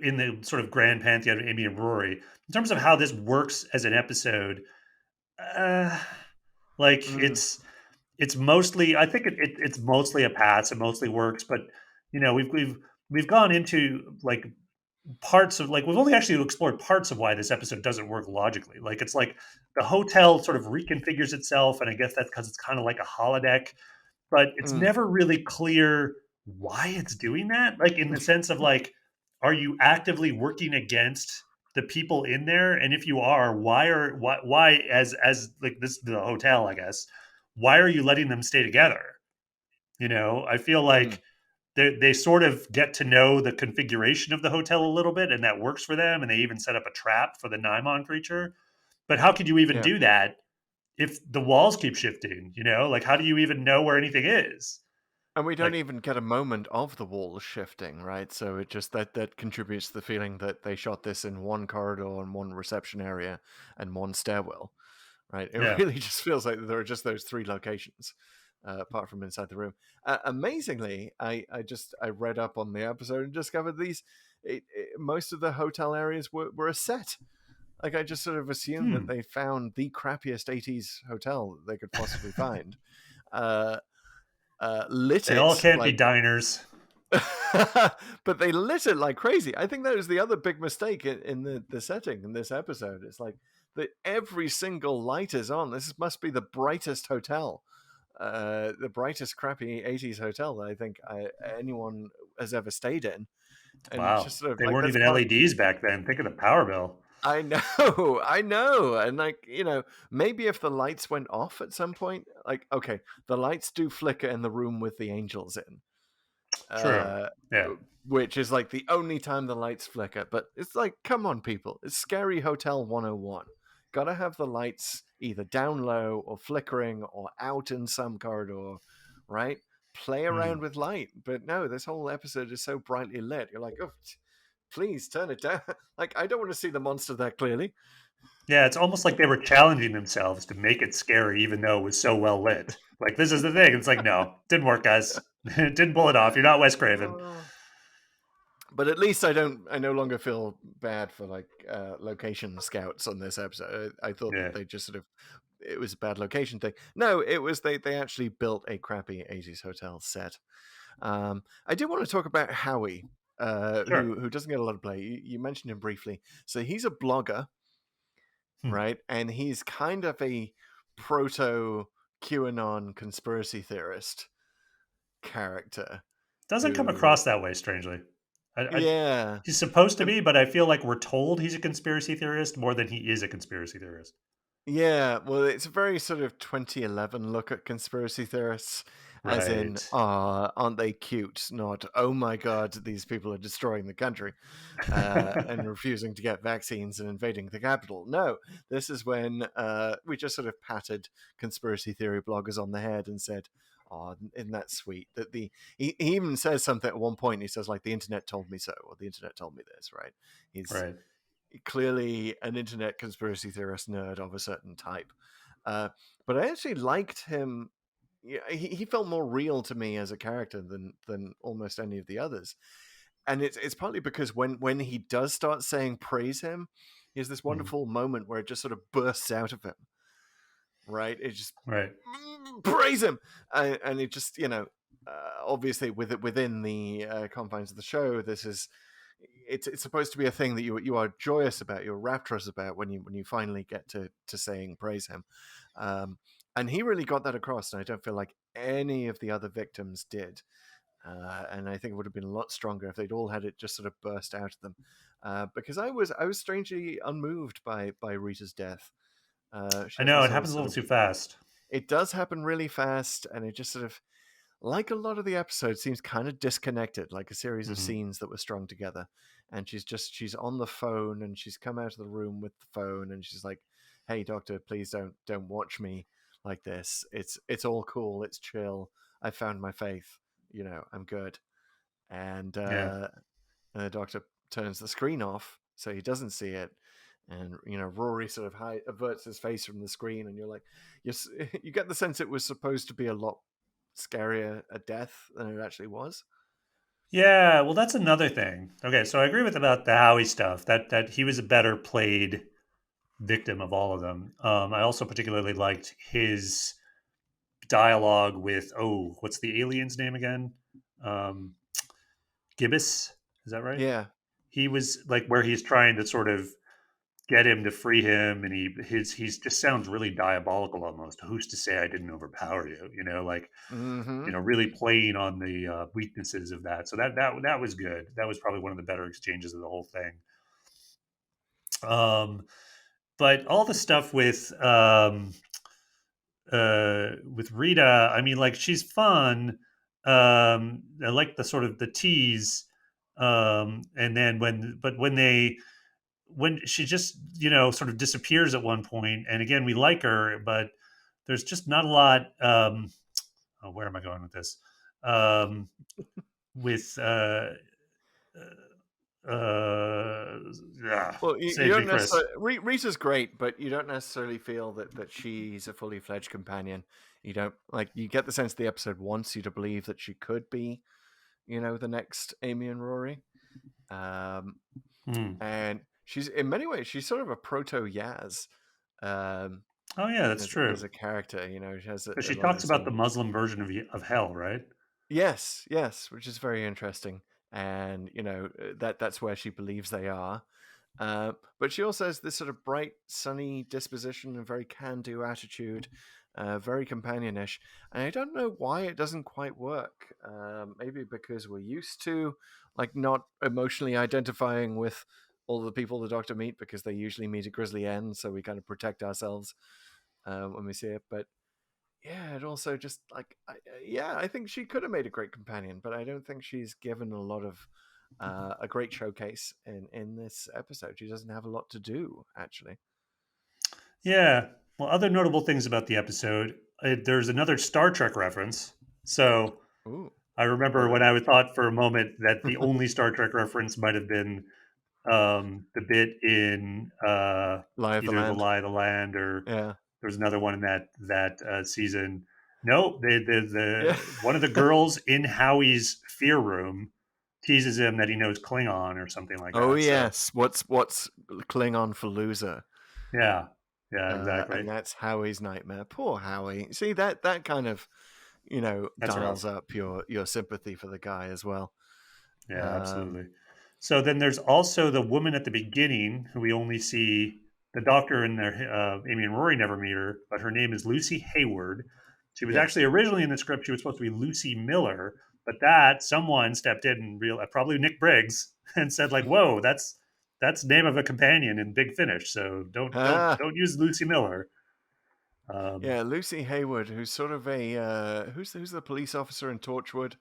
in the sort of grand pantheon of Amy and Rory in terms of how this works as an episode. Uh, like Mm, it's mostly I think it's mostly a pass. It mostly works, but we've gone into like parts of like we've only actually explored parts of why this episode doesn't work logically. Like it's like the hotel sort of reconfigures itself, and I guess that's because it's kind of like a holodeck, but it's mm, never really clear why it's doing that. Like in the sense of like, are you actively working against the people in there? And if you are, why as like this the hotel, I guess, why are you letting them stay together? I feel mm, like they sort of get to know the configuration of the hotel a little bit, and that works for them. And they even set up a trap for the Nymon creature. But how could you even Yeah. do that if the walls keep shifting? Like how do you even know where anything is? And we don't Like, even get a moment of the walls shifting, right? So it just that contributes to the feeling that they shot this in one corridor and one reception area and one stairwell, right? It yeah. really just feels like there are just those three locations, apart from inside the room. Amazingly, I read up on the episode and discovered most of the hotel areas were a set. Like I just sort of assumed that Hmm. they found the crappiest '80s hotel that they could possibly find. Uh, Lit They all it can't be like diners. but they lit it like crazy. I think that was the other big mistake in the setting in this episode. It's like that every single light is on. This must be the brightest hotel, the brightest crappy '80s hotel that I think anyone has ever stayed in. And Wow. just sort of They like weren't that's even part. LEDs back then. Think of the power bill. I know, I know, and like maybe if the lights went off at some point, like okay, the lights do flicker in the room with the angels in, True. uh, Yeah. which is like the only time the lights flicker. But it's like, come on, people, it's Scary Hotel 101. Gotta have the lights either down low or flickering or out in some corridor, right? Play around Hmm. with light. But no, this whole episode is so brightly lit. You're like, oh, please turn it down. Like, I don't want to see the monster that clearly. Yeah, it's almost like they were challenging themselves to make it scary, even though it was so well lit. Like, this is the thing. It's like, no, didn't work, guys. Didn't pull it off. You're not Wes Craven. But at least I no longer feel bad for like location scouts on this episode. I thought Yeah, that they just sort of it was a bad location thing. No, it was they actually built a crappy 80s hotel set. I do want to talk about Howie, sure. who doesn't get a lot of play. You mentioned him briefly. So he's a blogger, Hmm. right? And he's kind of a proto QAnon conspiracy theorist character Doesn't come who, across that way, strangely. I yeah. he's supposed to And be, but I feel like we're told he's a conspiracy theorist more than he is a conspiracy theorist. yeah, well, it's a very sort of 2011 look at conspiracy theorists, as in, Right. aren't they cute? Not, oh my god, these people are destroying the country and refusing to get vaccines and invading the capital. No, this is when we just sort of patted conspiracy theory bloggers on the head and said, oh, isn't that sweet? That he even says something at one point. He says, like, the internet told me so, or the internet told me this, right? He's Right. clearly an internet conspiracy theorist nerd of a certain type. But I actually liked him. Yeah, he felt more real to me as a character than almost any of the others. And it's partly because when he does start saying praise him, he has this Hmm. wonderful moment where it just sort of bursts out of him. Right? It just Right. praise him, and it just obviously within the confines of the show, this is it's supposed to be a thing that you are joyous about, you're rapturous about when you finally get to saying praise him, and he really got that across, and I don't feel like any of the other victims did, and I think it would have been a lot stronger if they'd all had it just sort of burst out of them, because I was strangely unmoved by Rita's death. She I has know this it whole happens a sort little of too fast. it does happen really fast, and it just sort of like a lot of the episodes seems kind of disconnected, like a series of Hmm. scenes that were strung together. And she's on the phone, and she's come out of the room with the phone, and she's like, hey doctor, please don't watch me like this. It's all cool, it's chill, I found my faith, I'm good. and Yeah. uh and the doctor turns the screen off so he doesn't see it, and Rory sort of averts his face from the screen, and you're like, you get the sense it was supposed to be a lot scarier a death than it actually was. Yeah, well, that's another thing. Okay, so I agree with about the Howie stuff. That he was a better played victim of all of them. I also particularly liked his dialogue with what's the alien's name again? Um, Gibbous, is that right? Yeah. He was like where he's trying to sort of get him to free him, and he's just sounds really diabolical almost. Who's to say I didn't overpower you? Like Mm-hmm. really playing on the weaknesses of that. So that was good. That was probably one of the better exchanges of the whole thing. But all the stuff with Rita, I mean, like she's fun, I like the sort of the tease, and then when she just sort of disappears at one point, and again we like her, but there's just not a lot. Oh, where am I going with this? With yeah, Well, you save me, don't Chris. necessarily. Rita's great, but you don't necessarily feel that she's a fully fledged companion. You don't like. You get the sense the episode wants you to believe that she could be, the next Amy and Rory. Hmm. And she's in many ways she's sort of a proto Yaz. Oh yeah, that's As true. a character, she has Because a she lot of talks the about the same. Muslim version of hell, right? Yes, which is very interesting, and that's where she believes they are. But she also has this sort of bright, sunny disposition and very can-do attitude, very companionish. And I don't know why it doesn't quite work. Maybe because we're used to like not emotionally identifying with all the people the Doctor meet because they usually meet a grisly end, so we kind of protect ourselves when we see it. But yeah, it also just like I think she could have made a great companion, but I don't think she's given a lot of a great showcase in this episode. She doesn't have a lot to do actually. Yeah. Well, other notable things about the episode, there's another Star Trek reference. So Ooh, I remember what? when I thought for a moment that the only Star Trek reference might have been the bit in Lie of the either The Land. Lie of the Land, or Yeah, there was another one in that season. No, yeah. the one of the girls in Howie's fear room teases him that he knows Klingon or something like Oh that. So yes, what's Klingon for loser? yeah, yeah, exactly. And that's Howie's nightmare. Poor Howie. See that kind of That's dials rough. up your sympathy for the guy as well. Yeah, Um, absolutely. So then there's also the woman at the beginning who we only see the doctor and Amy and Rory never meet her, but her name is Lucy Hayward. She was yes. actually originally in the script, she was supposed to be Lucy Miller, but that someone stepped in and probably Nick Briggs and said like, "Whoa, that's the name of a companion in Big Finish, so Ah, don't use Lucy Miller." yeah, Lucy Hayward, who's sort of a who's the police officer in Torchwood?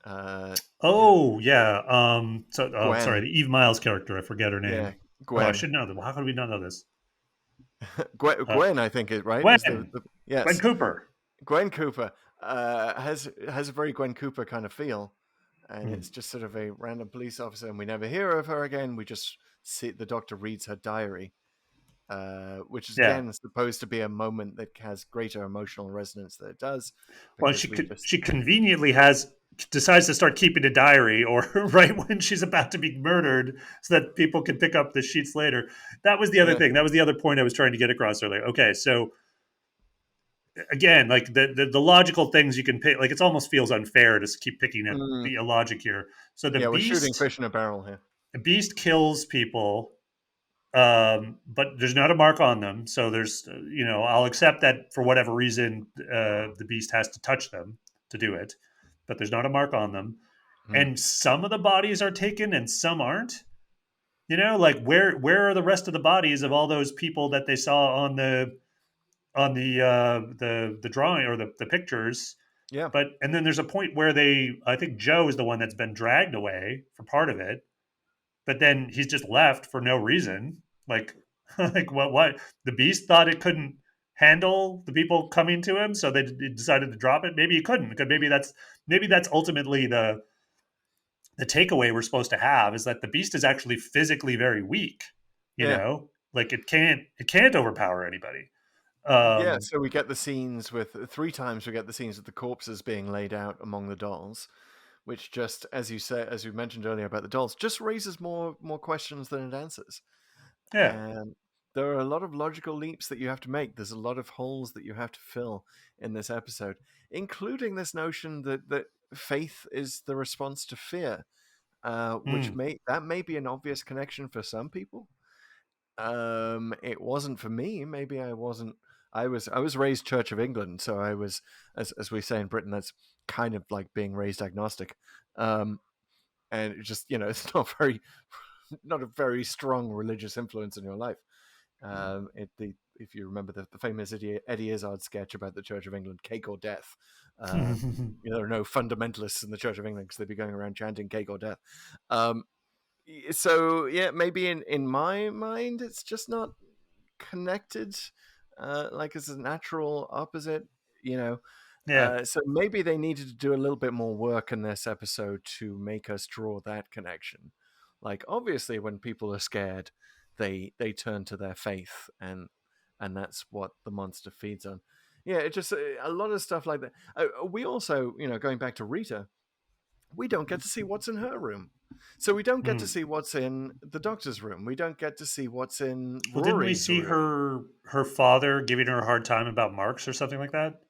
Yeah, Oh yeah. Sorry, Gwen. the Eve Miles character. I forget her Yeah, name. Oh, I Gwen. should know that. How could we not know this? Uh, Gwen, I think it right is Gwen. the Gwen yes. Cooper. Gwen Cooper has a very Gwen Cooper kind of feel, and Hmm. it's just sort of a random police officer, and we never hear of her again. We just see the Doctor reads her diary, which is Yeah. again supposed to be a moment that has greater emotional resonance than it does, Well, because we just she conveniently decides to start keeping a diary, or right when she's about to be murdered, so that people can pick up the sheets later. That was the other yeah. thing. That was the other point I was trying to get across earlier. Okay, so again, like the logical things you can pick, like it almost feels unfair to keep picking at Mm, the logic here. So we're shooting fish in a barrel here. the beast kills people, but there's not a mark on them. So there's, I'll accept that for whatever reason, the beast has to touch them to do it, but there's not a mark on them. Mm. And some of the bodies are taken and some aren't. Like where are the rest of the bodies of all those people that they saw on the drawing or the pictures? Yeah, But and then there's a point where I think Joe is the one that's been dragged away for part of it, but then he's just left for no reason. Like, like what? The beast thought it couldn't handle the people coming to him, so they decided to drop it. Maybe it couldn't, because maybe that's ultimately the takeaway we're supposed to have, is that the beast is actually physically very weak. yeah. Like it can't overpower anybody. Yeah, Um, so we get the scenes with three times we get the scenes with the corpses being laid out among the dolls, which just as you say, as you mentioned earlier about the dolls, just raises more questions than it answers. yeah. And there are a lot of logical leaps that you have to make. There's a lot of holes that you have to fill in this episode, including this notion that faith is the response to fear, which Mm, may be an obvious connection for some people. It wasn't for me. Maybe I wasn't. I was raised Church of England, so I was, as we say in Britain, that's kind of like being raised agnostic. And it just it's not a very strong religious influence in your life. If you remember the famous Eddie Izzard sketch about the Church of England, cake or death. There are no fundamentalists in the Church of England because they'd be going around chanting cake or death. So yeah, maybe in my mind, it's just not connected, like as a natural opposite, Yeah. So maybe they needed to do a little bit more work in this episode to make us draw that connection. Like obviously, when people are scared, they turn to their faith, and that's what the monster feeds on. Yeah, it just a lot of stuff like that. We also, going back to Rita, we don't get to see what's in her room. So we don't get to see what's in the doctor's room. We don't get to see what's in Well, didn't we Rory's see room. her father giving her a hard time about Marx or something like that?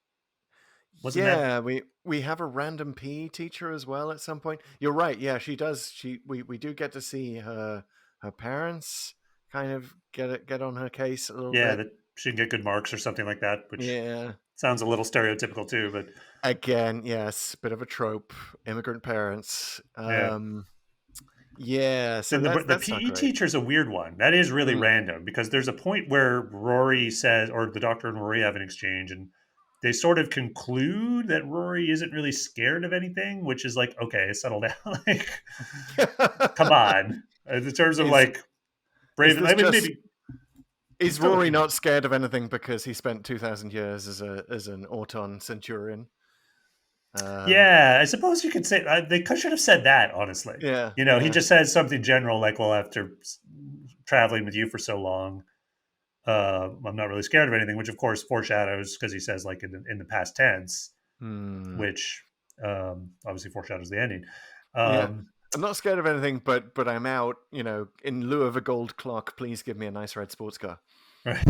Wasn't that? Yeah, we have a random PE teacher as well at some point. You're right. Yeah, she does. We do get to see her parents kind of get on her case a little Yeah, bit. that she didn't get good marks or something like that, which Yeah. sounds a little stereotypical too. But Again, yes, bit of a trope. Immigrant parents. yeah. Yeah, so Then the that's not PE great. teacher is a weird one. That is really Mm. random because there's a point where Rory says, or the doctor and Rory have an exchange, and they sort of conclude that Rory isn't really scared of anything, which is like, okay, settle down. Like, come on. In terms of Is like brave, this I mean, just maybe is go Rory ahead. not scared of anything because he spent 2,000 years as an Auton centurion? Yeah, I suppose you could say they should have said that, honestly. Yeah, He yeah. just says something general like, well, after traveling with you for so long, I'm not really scared of anything, which of course foreshadows because he says like in the past tense, Hmm. which obviously foreshadows the ending. Yeah. Um, I'm not scared of anything, but I'm out. In lieu of a gold clock, please give me a nice red sports car. right.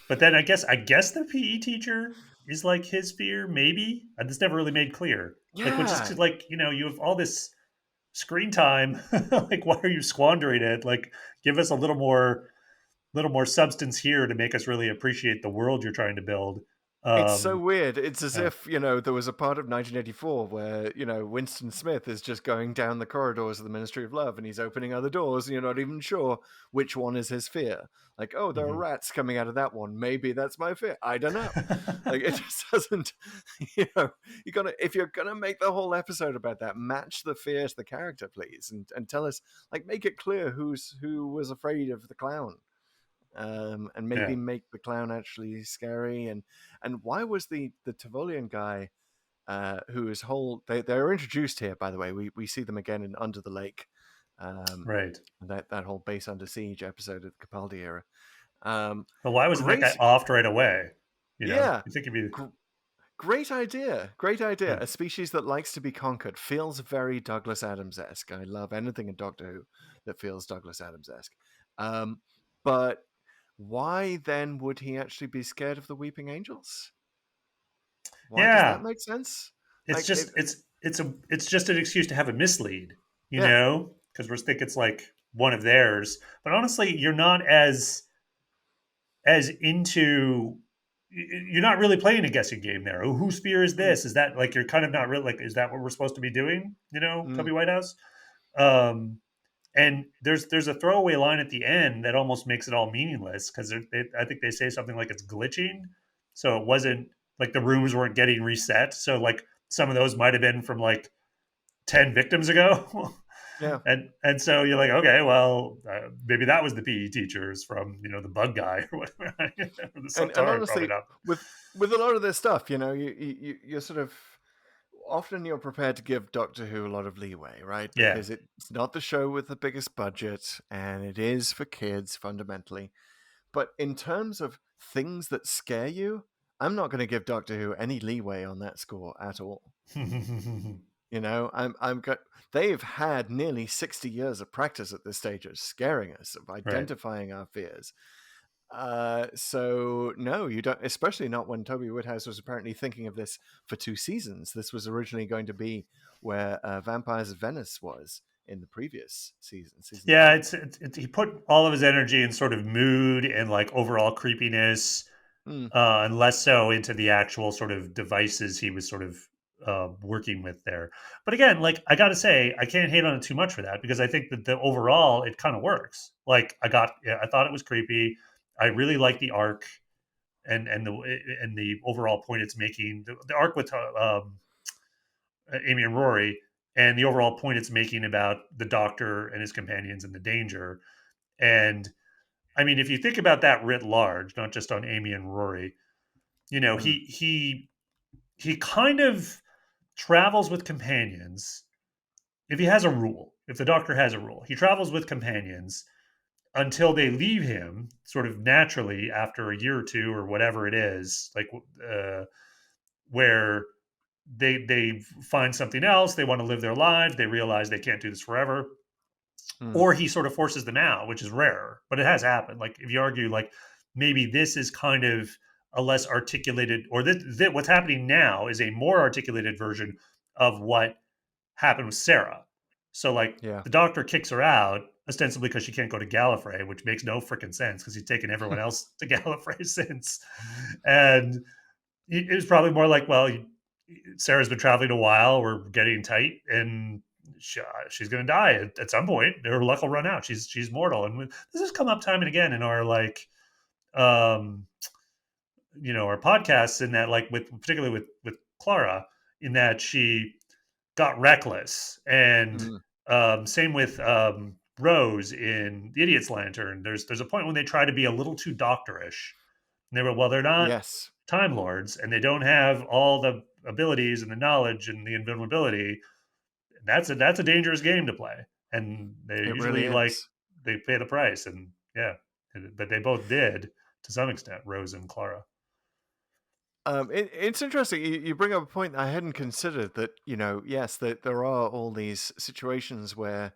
But then I guess the PE teacher is like his fear, maybe. This never really made clear. Like, which Yeah, is like, you have all this screen time. Like, why are you squandering it? Like, give us a little more substance here to make us really appreciate the world you're trying to build. it's so Um, weird. It's as yeah. if, there was a part of 1984 where, Winston Smith is just going down the corridors of the Ministry of Love and he's opening other doors and you're not even sure which one is his fear. Like, oh, there are Mhm. rats coming out of that one. Maybe that's my fear. I don't know. Like, it just doesn't, if you're gonna make the whole episode about that, match the fear to the character, please, and tell us, like, make it clear who was afraid of the clown. And maybe Yeah. make the clown actually scary. And why was the Tavolian guy, whose whole they're introduced here, by the way. We see them again in Under the Lake, Right. that whole Base Under Siege episode of the Capaldi era. But why wasn't that Great, guy offed right away? yeah, You think it'd be. great idea, great idea. Yeah. A species that likes to be conquered feels very Douglas Adams-esque. I love anything in Doctor Who that feels Douglas Adams-esque. But why then would he actually be scared of the Weeping Angels? Why does that Yeah. make sense? It's Like, just it's just an excuse to have a mislead, yeah, because we think it's like one of theirs. But honestly, you're not as into you're not really playing a guessing game there. Oh, whose fear is mm, this? Is that like you're kind of not really like is that what we're supposed to be doing? mm, Toby Whitehouse. Um, and there's a throwaway line at the end that almost makes it all meaningless because I think they say something like it's glitching, so it wasn't like the rooms weren't getting reset. So like some of those might have been from like 10 victims ago. yeah. And so you're like, okay, well, maybe that was the PE teachers from the bug guy or whatever. The And Satara, probably honestly, not. with a lot of this stuff, you're sort of often you're prepared to give Doctor Who a lot of leeway, right? Yeah. Because it's not the show with the biggest budget, and it is for kids fundamentally. But in terms of things that scare you, I'm not going to give Doctor Who any leeway on that score at all. I'm they've had nearly 60 years of practice at this stage of scaring us, of Right. identifying our fears. So no, you don't, especially not when Toby Whithouse was apparently thinking of this for 2 seasons. This was originally going to be where Vampires of Venice was in the previous season Yeah, 3. he put all of his energy in sort of mood and like overall creepiness, Mm, and less so into the actual sort of devices he was sort of working with there. But again, like I got to say, I can't hate on it too much for that because I think that the overall it kind of works. Like I thought it was creepy. I really like the arc and the overall point it's making. The arc with Amy and Rory, and the overall point it's making about the Doctor and his companions and the danger. And I mean, if you think about that writ large, not just on Amy and Rory, Mm. he kind of travels with companions. If he has a rule, if the Doctor has a rule, he travels with companions until they leave him, sort of naturally after a year or two or whatever it is, like where they find something else, they want to live their lives, they realize they can't do this forever, Mm. or he sort of forces them out, which is rare, but it has happened. Like if you argue, like maybe this is kind of a less articulated, or what's happening now is a more articulated version of what happened with Sarah. So like Yeah. the Doctor kicks her out ostensibly because she can't go to Gallifrey, which makes no freaking sense because he's taken everyone else to Gallifrey since, and it was probably more like, well, Sarah's been traveling a while, we're getting tight, and she's going to die at some point. Her luck will run out. She's mortal, and this has come up time and again in our um, our podcasts. In that, like particularly with Clara, in that she got reckless, and Mm. same with Rose in The Idiot's Lantern. There's a point when they try to be a little too doctorish, and they were, well, they're not Yes, Time Lords, and they don't have all the abilities and the knowledge and the invulnerability. That's a dangerous game to play, and they it really usually like is. they pay the price. And yeah, but they both did to some extent, Rose and Clara. It's interesting. You bring up a point I hadn't considered. That yes, that there are all these situations where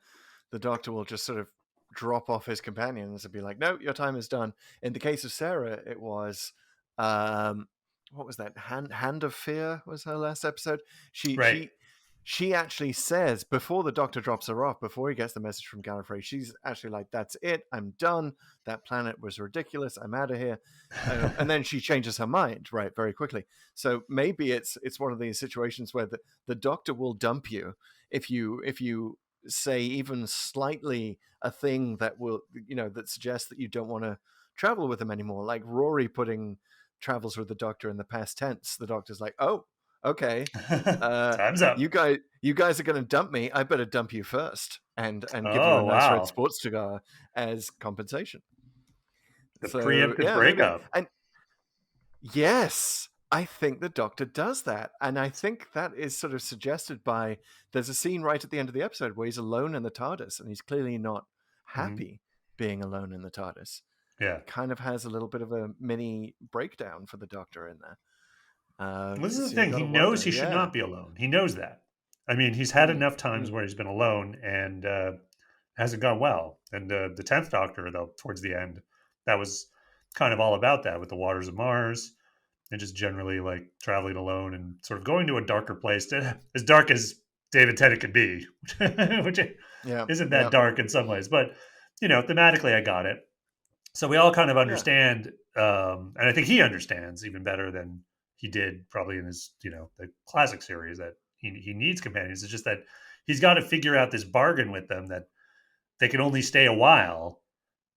the Doctor will just sort of drop off his companions and be like, "No, your time is done." In the case of Sarah, it was, um, what was that? Hand of Fear was her last episode. She Right. she she actually says before the Doctor drops her off, before he gets the message from Gallifrey, she's actually like, "That's it. I'm done. That planet was ridiculous. I'm out of here." And then she changes her mind, right, very quickly. So maybe it's one of these situations where the Doctor will dump you if you say even slightly a thing that will that suggests that you don't want to travel with him anymore. Like Rory putting travels with the Doctor in the past tense. The Doctor's like, "Oh, okay, Time's up. you guys are going to dump me. I better dump you first and give you a Oh nice red wow, sports cigar as compensation." the So preemptive yeah, maybe. breakup. And yes, I think the Doctor does that. And I think that is sort of suggested by there's a scene right at the end of the episode where he's alone in the TARDIS and he's clearly not Mhm. happy being alone in the TARDIS. Yeah. Kind of has a little bit of a mini breakdown for the Doctor in there. This is the So you thing. got He to knows wonder, he should yeah. not be alone. He knows that. I mean, he's had Mm, enough times mm, where he's been alone and hasn't gone well. And the 10th Doctor, though, towards the end, that was kind of all about that with the waters of Mars and just generally like traveling alone and sort of going to a darker place, as dark as David Tennant could be, which yeah, isn't that yeah, dark in some ways. But, thematically, I got it. So we all kind of yeah. understand, and I think he understands even better than he did probably in his, the classic series, that he needs companions. It's just that he's got to figure out this bargain with them that they can only stay a while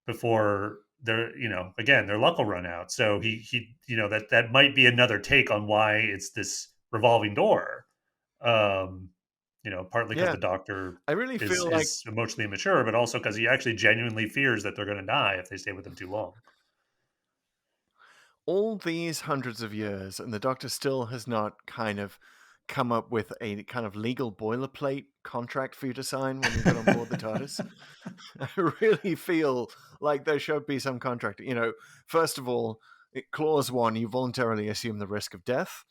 before again, their luck will run out. So that might be another take on why it's this revolving door. Um, partly because Yeah, the Doctor I really is feel like emotionally immature, but also because he actually genuinely fears that they're going to die if they stay with him too long. all these hundreds of years, and the Doctor still has not kind of come up with a kind of legal boilerplate contract for you to sign when you get on board the TARDIS. I really feel like there should be some contract. First of all, clause 1, you voluntarily assume the risk of death.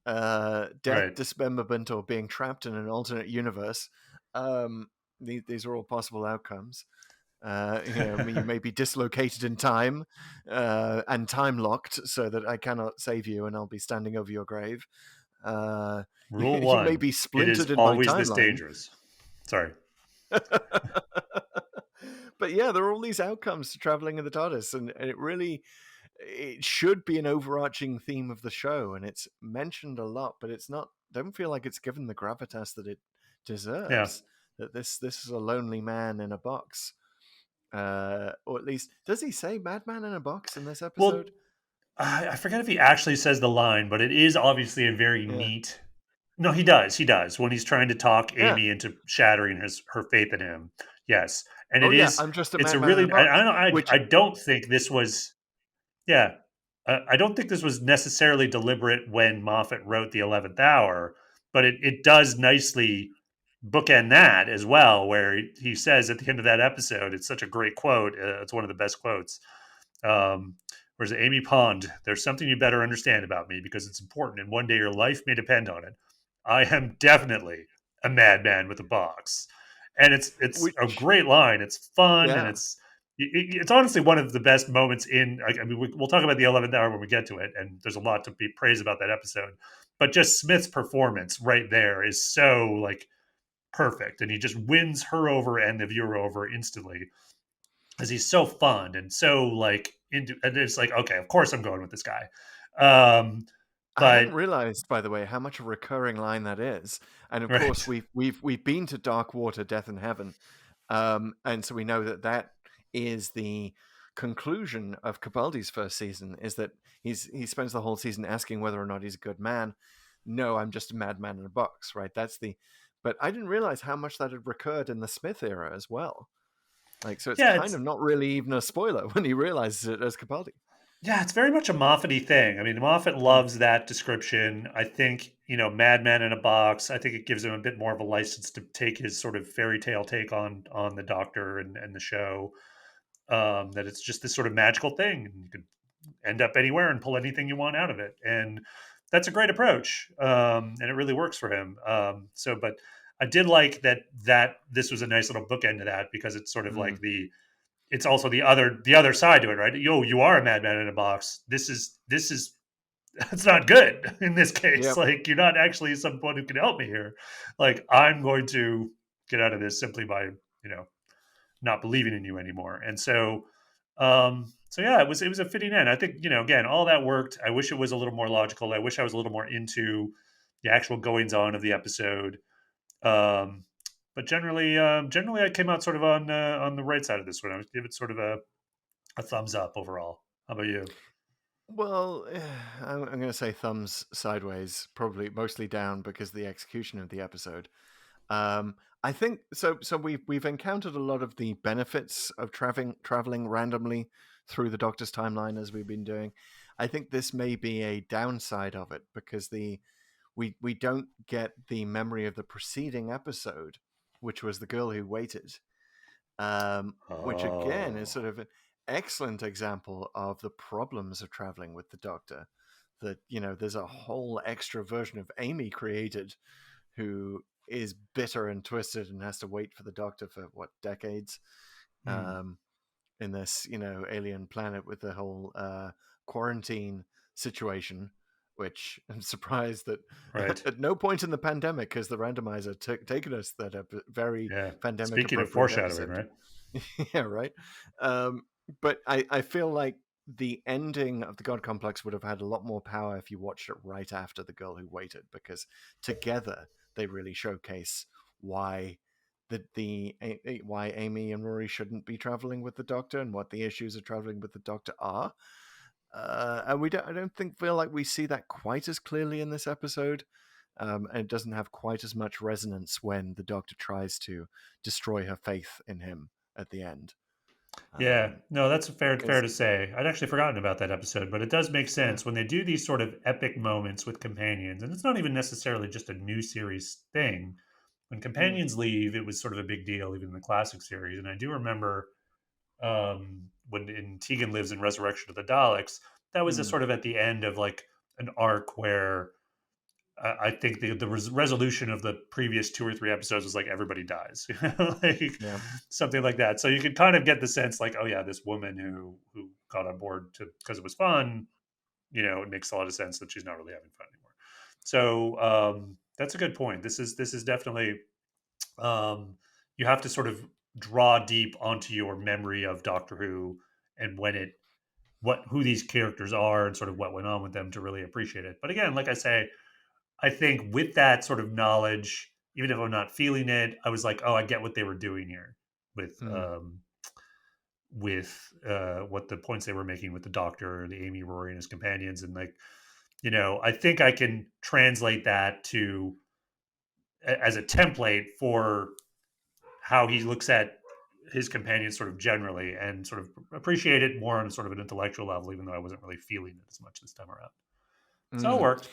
Death, Right. dismemberment, or being trapped in an alternate universe. These are all possible outcomes. You may be dislocated in time and time locked so that I cannot save you and I'll be standing over your grave. Rule You may one: be it is splintered in my always this timeline. dangerous. Sorry. But yeah, there are all these outcomes to traveling in the TARDIS, and it should be an overarching theme of the show, and it's mentioned a lot, but it's not. Don't feel like it's given the gravitas that it Yeah. deserves. That this is a lonely man in a box. or at least does he say "madman in a box" in this Well, episode? I forget if he actually says the line, but it is obviously a very Yeah, neat. No, he does. He does when he's trying to talk yeah. Amy into shattering her faith in him. Yes, and Oh it yeah, is. I'm just a It's a madman in really. a box. I Which don't think this was. Yeah, I don't think this was necessarily deliberate when Moffat wrote the 11th hour, but it does nicely bookend that as well, where he says at the end of that episode, it's such a great quote. It's one of the best quotes. Whereas Amy Pond, there's something you better understand about me because it's important, and one day your life may depend on it. I am definitely a madman with a box, and it's a which great line. It's fun, and yeah. it's honestly one of the best moments in. I mean, we'll talk about the 11th hour when we get to it, and there's a lot to be praised about that episode. But just Smith's performance right there is so like perfect, and he just wins her over and the viewer over instantly because he's so fun and so like into. And it's like, okay, of course I'm going with this guy. Um, I but hadn't realized, by the way, how much a recurring line that is. And of course, right, we've been to Dark Water, Death and Heaven, and so we know that that is the conclusion of Capaldi's first season. Is that he spends the whole season asking whether or not he's a good man. No, I'm just a madman in a box. Right? That's the. But I didn't realize how much that had recurred in the Smith era as well. Like, so it's yeah, kind of not really even a spoiler when he realizes it as Capaldi. it's very much a Moffat-y thing. I mean, Moffat Mm. loves that description. I think, Madman in a Box, I think it gives him a bit more of a license to take his sort of fairy tale take on the Doctor and the show. That it's just this sort of magical thing. And you could end up anywhere and pull anything you want out of it. And that's a great approach. And it really works for him. But I did like that this was a nice little bookend to that because it's sort of Mm. like it's also the other side to it, right? You are a madman in a box. This is it's not good in this case. Yep. Like you're not actually someone who can help me here. Like I'm going to get out of this simply by not believing in you anymore. And so yeah, it was a fitting end. I think again all that worked. I wish it was a little more logical. I wish I was a little more into the actual goings on of the episode. Um, but generally, I came out sort of on the right side of this one. I would give it sort of a thumbs up overall. How about you? Well, I'm going to say thumbs sideways, probably mostly down because of the execution of the episode. I think so. So we've encountered a lot of the benefits of traveling randomly through the Doctor's timeline as we've been doing. I think this may be a downside of it because we don't get the memory of the preceding episode, which was the girl who waited, which again is Oh, sort of an excellent example of the problems of traveling with the Doctor. That there's a whole extra version of Amy created, who is bitter and twisted and has to wait for the Doctor for what decades, hmm, um, in this alien planet with the whole quarantine situation. Which I'm surprised that right. at no point in the pandemic has the randomizer taken us that very Yeah. pandemic Speaking of appropriate foreshadowing, episode. right? Yeah, right. Um, but I feel like the ending of the God Complex would have had a lot more power if you watched it right after The Girl Who Waited, because together they really showcase why why Amy and Rory shouldn't be traveling with the Doctor and what the issues of traveling with the Doctor are. And I don't feel like we see that quite as clearly in this episode. And it doesn't have quite as much resonance when the Doctor tries to destroy her faith in him at the end. Yeah, no, that's fair Because to say. I'd actually forgotten about that episode, but it does make yeah, sense when they do these sort of epic moments with companions, and it's not even necessarily just a new series thing. When mm, companions leave, it was sort of a big deal, even in the classic series. And I do remember when in Tegan Lives in Resurrection of the Daleks, that was a mm, sort of at the end of like an arc where I think the resolution of the previous two or three episodes was like everybody dies, like yeah, something like that. So you could kind of get the sense like, oh yeah, this woman who got on board to because it was fun. It makes a lot of sense that she's not really having fun anymore. So that's a good point. This is definitely you have to sort of draw deep onto your memory of Doctor Who and who these characters are and sort of what went on with them to really appreciate it. But again, like I say, I think with that sort of knowledge, even if I'm not feeling it, I was like, oh, I get what they were doing here with mm. with what the points they were making with the Doctor, the Amy, Rory, and his companions, and like, I think I can translate that to as a template for how he looks at his companions sort of generally, and sort of appreciate it more on a sort of an intellectual level, even though I wasn't really feeling it as much this time around. So it Mm. worked.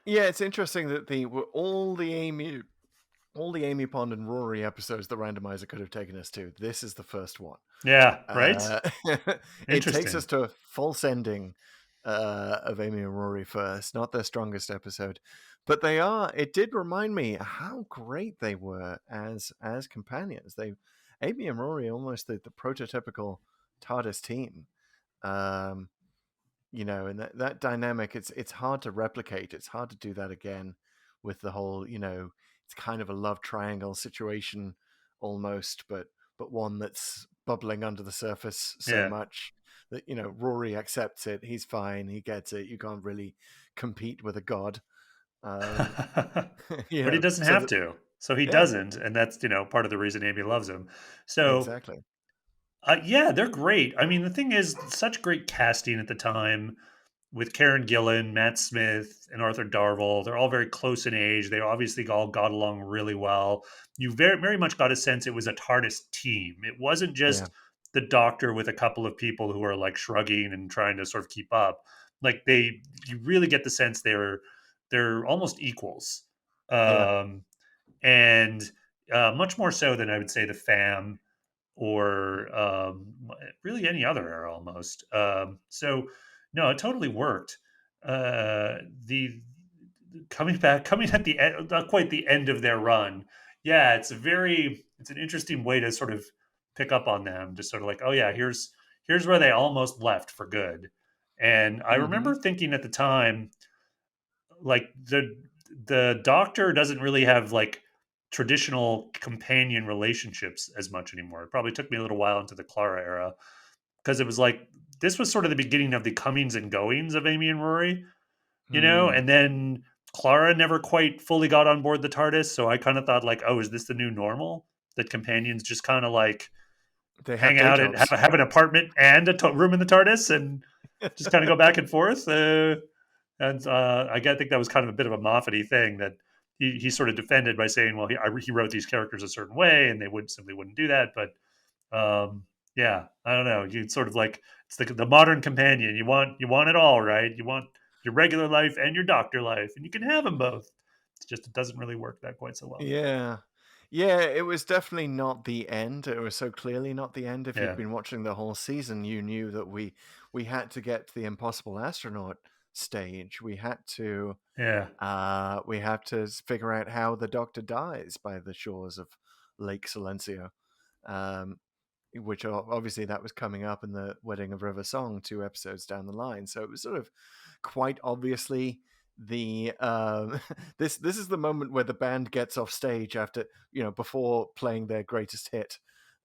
Yeah, it's interesting that all the Amy Pond and Rory episodes the randomizer could have taken us to. This is the first one. Yeah, right. Uh, it takes Interesting. us to a false ending of Amy and Rory first, not their strongest episode, but they are. It did remind me how great they were as companions. Amy and Rory are almost the prototypical TARDIS team. Um, and that dynamic, it's hard to replicate. It's hard to do that again with the whole, it's kind of a love triangle situation almost, but one that's bubbling under the surface so Yeah. much that, Rory accepts it. He's fine. He gets it. You can't really compete with a god. But he doesn't So have that, to. So he yeah, doesn't, and that's part of the reason Amy loves him. So exactly. yeah, they're great. I mean, the thing is, such great casting at the time with Karen Gillan, Matt Smith, and Arthur Darvill. They're all very close in age. They obviously all got along really well. You very much got a sense it was a TARDIS team. It wasn't Yeah, just the Doctor with a couple of people who are like shrugging and trying to sort of keep up. Like you really get the sense they're almost equals, yeah. um, and much more so than I would say the Fam or really any other era almost. So no, it totally worked. The coming at the end, not quite the end of their run. Yeah, it's an interesting way to sort of pick up on them. Just sort of like, oh yeah, here's where they almost left for good. And I Mm-hmm. remember thinking at the time, like the Doctor doesn't really have like traditional companion relationships as much anymore. It probably took me a little while into the Clara era, because it was like this was sort of the beginning of the comings and goings of Amy and Rory, Mm. and then Clara never quite fully got on board the TARDIS. So I kind of thought like, oh, is this the new normal, that companions just kind of like They have hang day out and jobs. have an apartment and a room in the TARDIS and just kind of go back and forth? And I think that was kind of a bit of a Moffat-y thing that he sort of defended by saying, well, he wrote these characters a certain way, and they simply wouldn't do that. But yeah, I don't know. You sort of like, it's the modern companion. You want it all, right? You want your regular life and your Doctor life, and you can have them both. It's just it doesn't really work that quite so well. Yeah. Yeah, it was definitely not the end. It was so clearly not the end. If you'd Yeah, been watching the whole season, you knew that we had to get to the impossible astronaut stage. yeah, We have to figure out how the Doctor dies by the shores of Lake Silencio. Um, which obviously that was coming up in the Wedding of River Song 2 episodes down the line. So it was sort of quite obviously the this is the moment where the band gets off stage after before playing their greatest hit.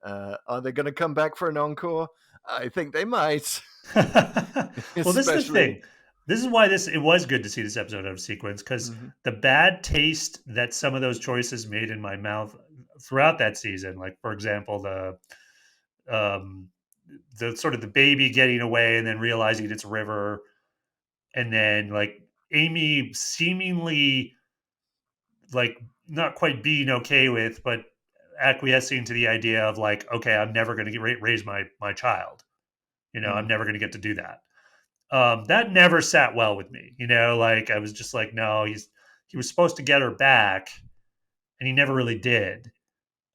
Are they going to come back for an encore? I think they might. well, this is the Especially thing. This is why it was good to see this episode out of sequence, because Mhm. the bad taste that some of those choices made in my mouth throughout that season, like for example, um, the sort of the baby getting away and then realizing it's River, and then like Amy seemingly like not quite being okay with, but acquiescing to the idea of like, okay, I'm never going to raise my child. I'm Mm. never going to get to do that. That never sat well with me. Like I was just like, no, he was supposed to get her back, and he never really did.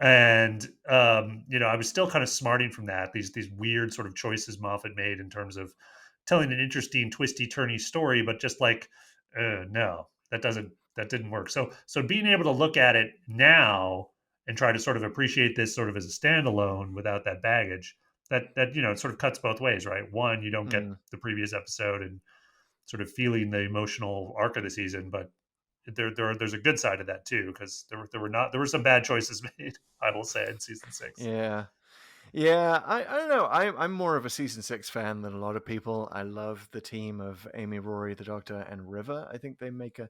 And I was still kind of smarting from that. These weird sort of choices Moffat made in terms of telling an interesting, twisty, turny story, but just like, no, that didn't work. So being able to look at it now and try to sort of appreciate this sort of as a standalone without that baggage, that it sort of cuts both ways, right? One, you don't get Mm. the previous episode and sort of feeling the emotional arc of the season, but there's a good side of that too, because there were some bad choices made, I will say, in season 6. Yeah. Yeah, I don't know. I'm more of a season 6 fan than a lot of people. I love the team of Amy, Rory, the Doctor, and River. I think they make a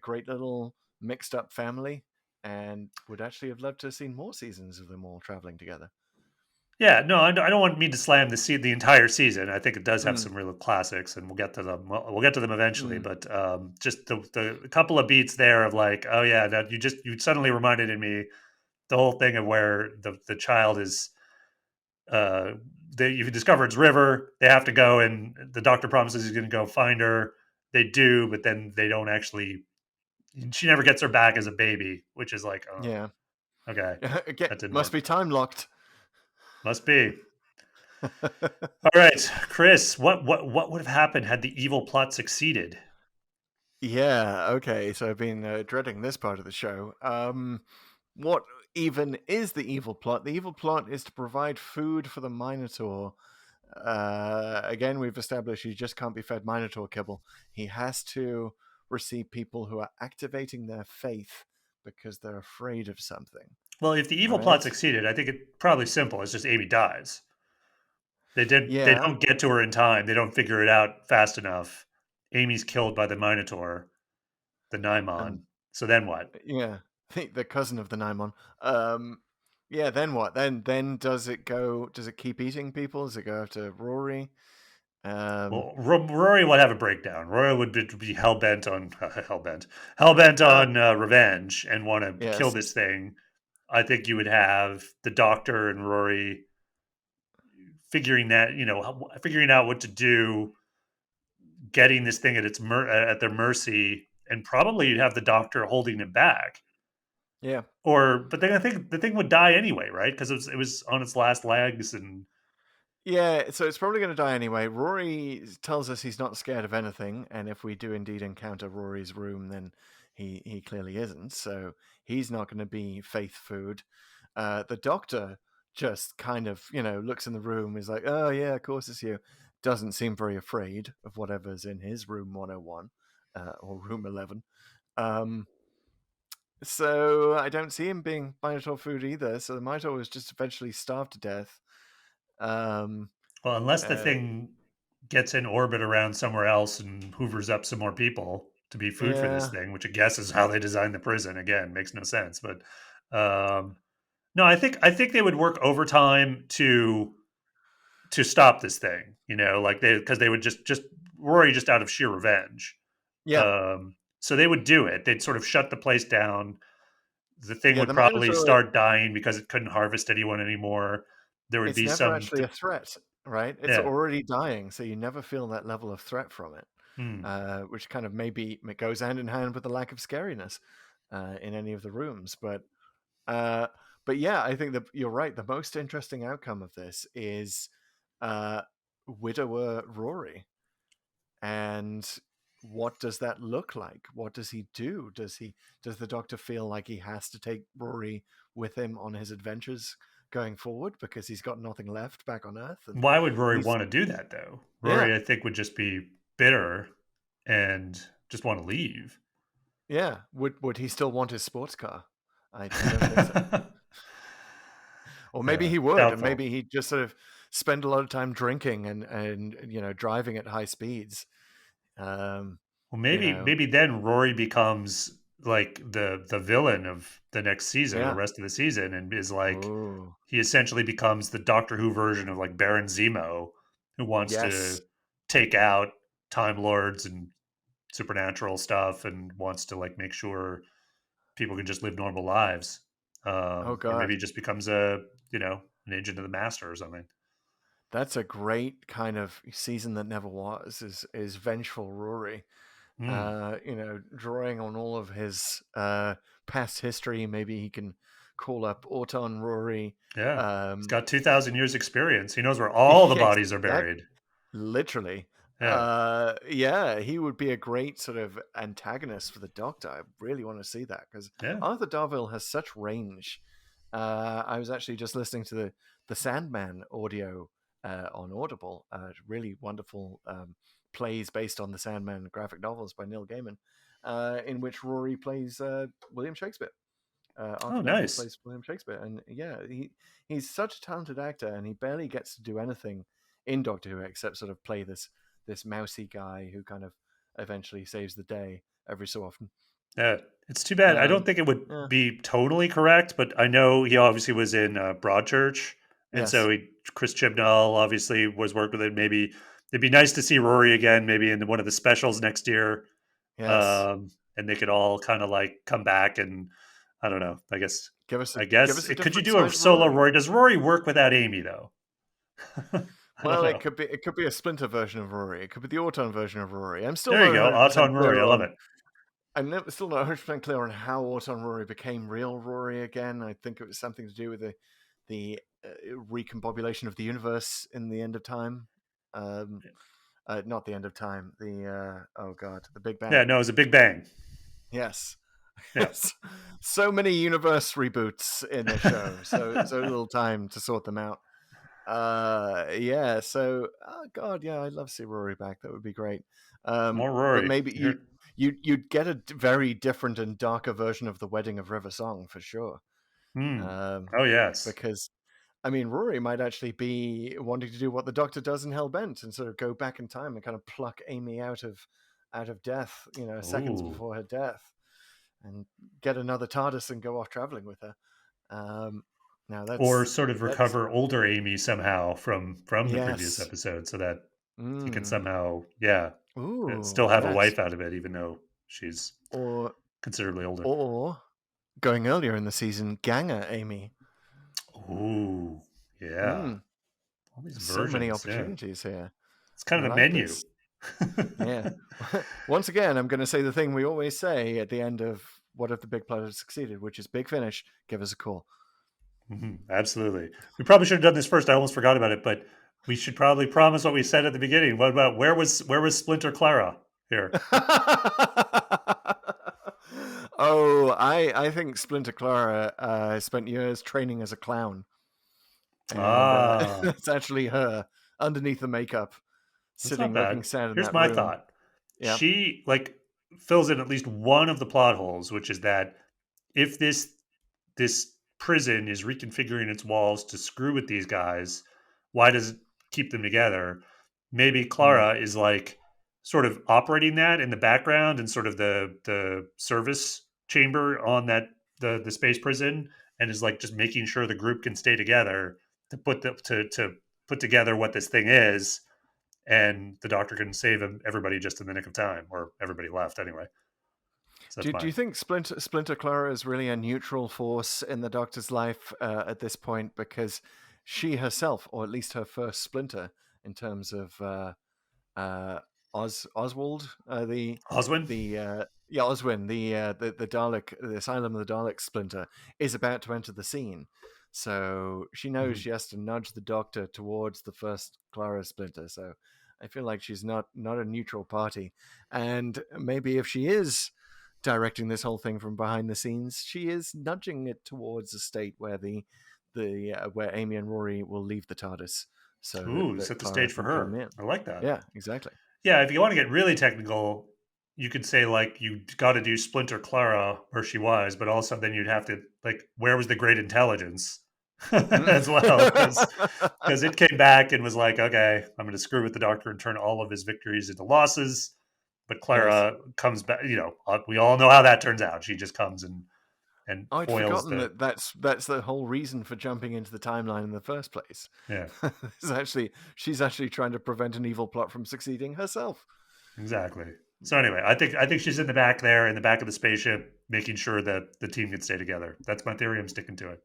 great little mixed up family, and would actually have loved to have seen more seasons of them all traveling together. Yeah, no, I don't want me to slam the entire season. I think it does have Mm, some real classics, and we'll get to them. We'll get to them eventually. mm. But just the couple of beats there of like, oh yeah, that you suddenly reminded me the whole thing of where the child is. Uh, you discover it's River. They have to go, and the doctor promises he's going to go find her. They do, but then they don't actually. She never gets her back as a baby, which is like, oh, Yeah. okay, Again, that didn't must work. be time locked. Must be. All right, Chris, what would have happened had the evil plot succeeded? Yeah, okay. So I've been dreading this part of the show. What even is the evil plot? The evil plot is to provide food for the Minotaur. Again, we've established he just can't be fed Minotaur kibble. He has to receive people who are activating their faith because they're afraid of something. Well, if the evil plot Right? succeeded, I think it's probably simple. It's just Amy dies. They Yeah. don't get to her in time. They don't figure it out fast enough. Amy's killed by the Minotaur, the And Naimon. So then what? yeah, the cousin of the Naimon. Yeah, then what? Then does it go? Does it keep eating people? Does it go after Rory? Um, Well, Rory would have a breakdown. Rory would be hell bent on hell bent ah, on revenge and want to kill yes, this thing. I think you would have the Doctor and Rory figuring out what to do, getting this thing at their mercy, and probably you'd have the Doctor holding it back. yeah. But then I think the thing would die anyway, right? Because it was on its last legs, and Yeah, so it's probably going to die anyway. Rory tells us he's not scared of anything, and if we do indeed encounter Rory's room, then he clearly isn't. So he's not going to be faith food. The Doctor just kind of looks in the room, is like, oh yeah, of course it's you. Doesn't seem very afraid of whatever's in his room 101 or room 11. Um, so I don't see him being Minotaur food either. So the Minotaur was just eventually starved to death. Um, well, unless the uh, thing gets in orbit around somewhere else and hoovers up some more people to be food for this Yeah, thing, which I guess is how they designed the prison. Again, makes no sense. But um, no, I think they would work overtime to stop this thing. Like because they would just Rory just out of sheer revenge. yeah, So they would do it. They'd sort of shut the place down. The thing yeah. would The probably Minotaur, start dying because it couldn't harvest anyone anymore. There would it's be never some, actually a threat, right? It's yeah. already dying, so you never feel that level of threat from it, Hmm. which kind of maybe it goes hand in hand with the lack of scariness in any of the rooms. Uh, but yeah, I think that you're right. The most interesting outcome of this is uh, widower Rory. And what does that look like? What does he do? Does the Doctor feel like he has to take Rory with him on his adventures going forward because he's got nothing left back on Earth? And Why would Rory he's want to do that though? yeah, Rory, I think, would just be bitter and just want to leave. yeah. Would he still want his sports car? I don't think so. Or maybe Yeah, he would, and doubtful. maybe he'd just sort of spend a lot of time drinking and driving at high speeds. Um, Well, you maybe know, maybe then Rory becomes like the villain of the next season or the yeah. rest of the season, and is like Oh, he essentially becomes the Doctor Who version of like Baron Zemo, who wants to yes. take out Time Lords and supernatural stuff, and wants to like make sure people can just live normal lives. Oh Or maybe God. he just becomes an agent of the Master or something. That's a great kind of season that never was. Is vengeful Rory, Hmm. drawing on all of his past history. Maybe he can call up Auton Rory. Yeah, he's Um, got 2,000 years experience. He knows where all the yes, bodies are buried. literally. Yeah, Yeah, he would be a great sort of antagonist for the Doctor. I really want to see that because yeah. Arthur Darvill has such range. I was actually just listening to the Sandman audio on Audible. Really wonderful plays based on the Sandman graphic novels by Neil Gaiman, in which Rory plays William Shakespeare. Oh, Arthur Darvill nice. plays William Shakespeare, and yeah, he's such a talented actor, and he barely gets to do anything in Doctor Who except sort of play this mousy guy who kind of eventually saves the day every so often. Yeah, it's too bad. I don't Um, think it would yeah, be totally correct, but I know he obviously was in Broadchurch, And Yes. so Chris Chibnall obviously was worked with it. Maybe it'd be nice to see Rory again, maybe in one of the specials next year. Yes. And they could all kind of like come back and I don't know. I guess Give us a could you different do a side of solo Rory. Rory? Does Rory work without Amy though? I don't Well, know. it could be a Splinter version of Rory. It could be the Auton version of Rory. I'm still There you not go, 100% Auton Rory. clear I love on. it. Still not 100% clear on how Auton Rory became real Rory again. I think it was something to do with the recombobulation of the universe in the end of time. Not the end of time. The Big Bang. Yeah, no, it was a Big Bang. Yes. Yeah. So many universe reboots in the show. So little time to sort them out. So God, yeah, I'd love to see Rory back. That would be great. More Rory. But maybe you'd get a very different and darker version of the Wedding of River Song for sure. Oh yes. Because I mean, Rory might actually be wanting to do what the Doctor does in Hellbent and sort of go back in time and kind of pluck Amy out of death, seconds Ooh. before her death, and get another TARDIS and go off traveling with her. Now Or sort of that's recover older Amy somehow from the previous yes. episode, so that he can Mm. somehow, Ooh, still have a yes. wife out of it, even though she's Or considerably older. going earlier in the season, Ganger Amy. Ooh, yeah. All these So many versions, yeah. opportunities here. It's kind I of a like menu. this. Yeah. Once again, I'm going to say the thing we always say at the end of What If the Big Plot Had Succeeded, which is big finish. Give us a call. Absolutely. We probably should have done this first. I almost forgot about it, but we should probably promise what we said at the beginning. What about where was Splinter Clara here? I think Splinter Clara spent years training as a clown. And it's actually her underneath the makeup, sitting looking sad in Here's that my room. thought. Yeah. She fills in at least one of the plot holes, which is that if this prison is reconfiguring its walls to screw with these guys, why does it keep them together? Maybe Clara is sort of operating that in the background and sort of the service chamber on that the space prison, and is just making sure the group can stay together to put together what this thing is, and the Doctor can save everybody just in the nick of time, or everybody left anyway. So do you think Splinter Clara is really a neutral force in the Doctor's life at this point, because she herself, or at least her first Splinter, in terms of Oswald, Oswin? Oswin, the Dalek, the Asylum of the Dalek Splinter, is about to enter the scene. So she knows she has to nudge the Doctor towards the first Clara Splinter. So I feel like she's not a neutral party. And maybe if she is directing this whole thing from behind the scenes, she is nudging it towards a state where where Amy and Rory will leave the TARDIS. So set the Clara stage for can come her. in. I like that. Yeah, exactly. Yeah, if you want to get really technical, you could say you got to do Splinter Clara where she was, but also then you'd have to where was the great intelligence as well, because it came back and was okay, I'm going to screw with the Doctor and turn all of his victories into losses. But Clara comes back. We all know how that turns out. She just comes and I'd foils forgotten that's the whole reason for jumping into the timeline in the first place. Yeah, she's actually trying to prevent an evil plot from succeeding herself. Exactly. So anyway, I think she's in the back there, in the back of the spaceship, making sure that the team can stay together. That's my theory. I'm sticking to it.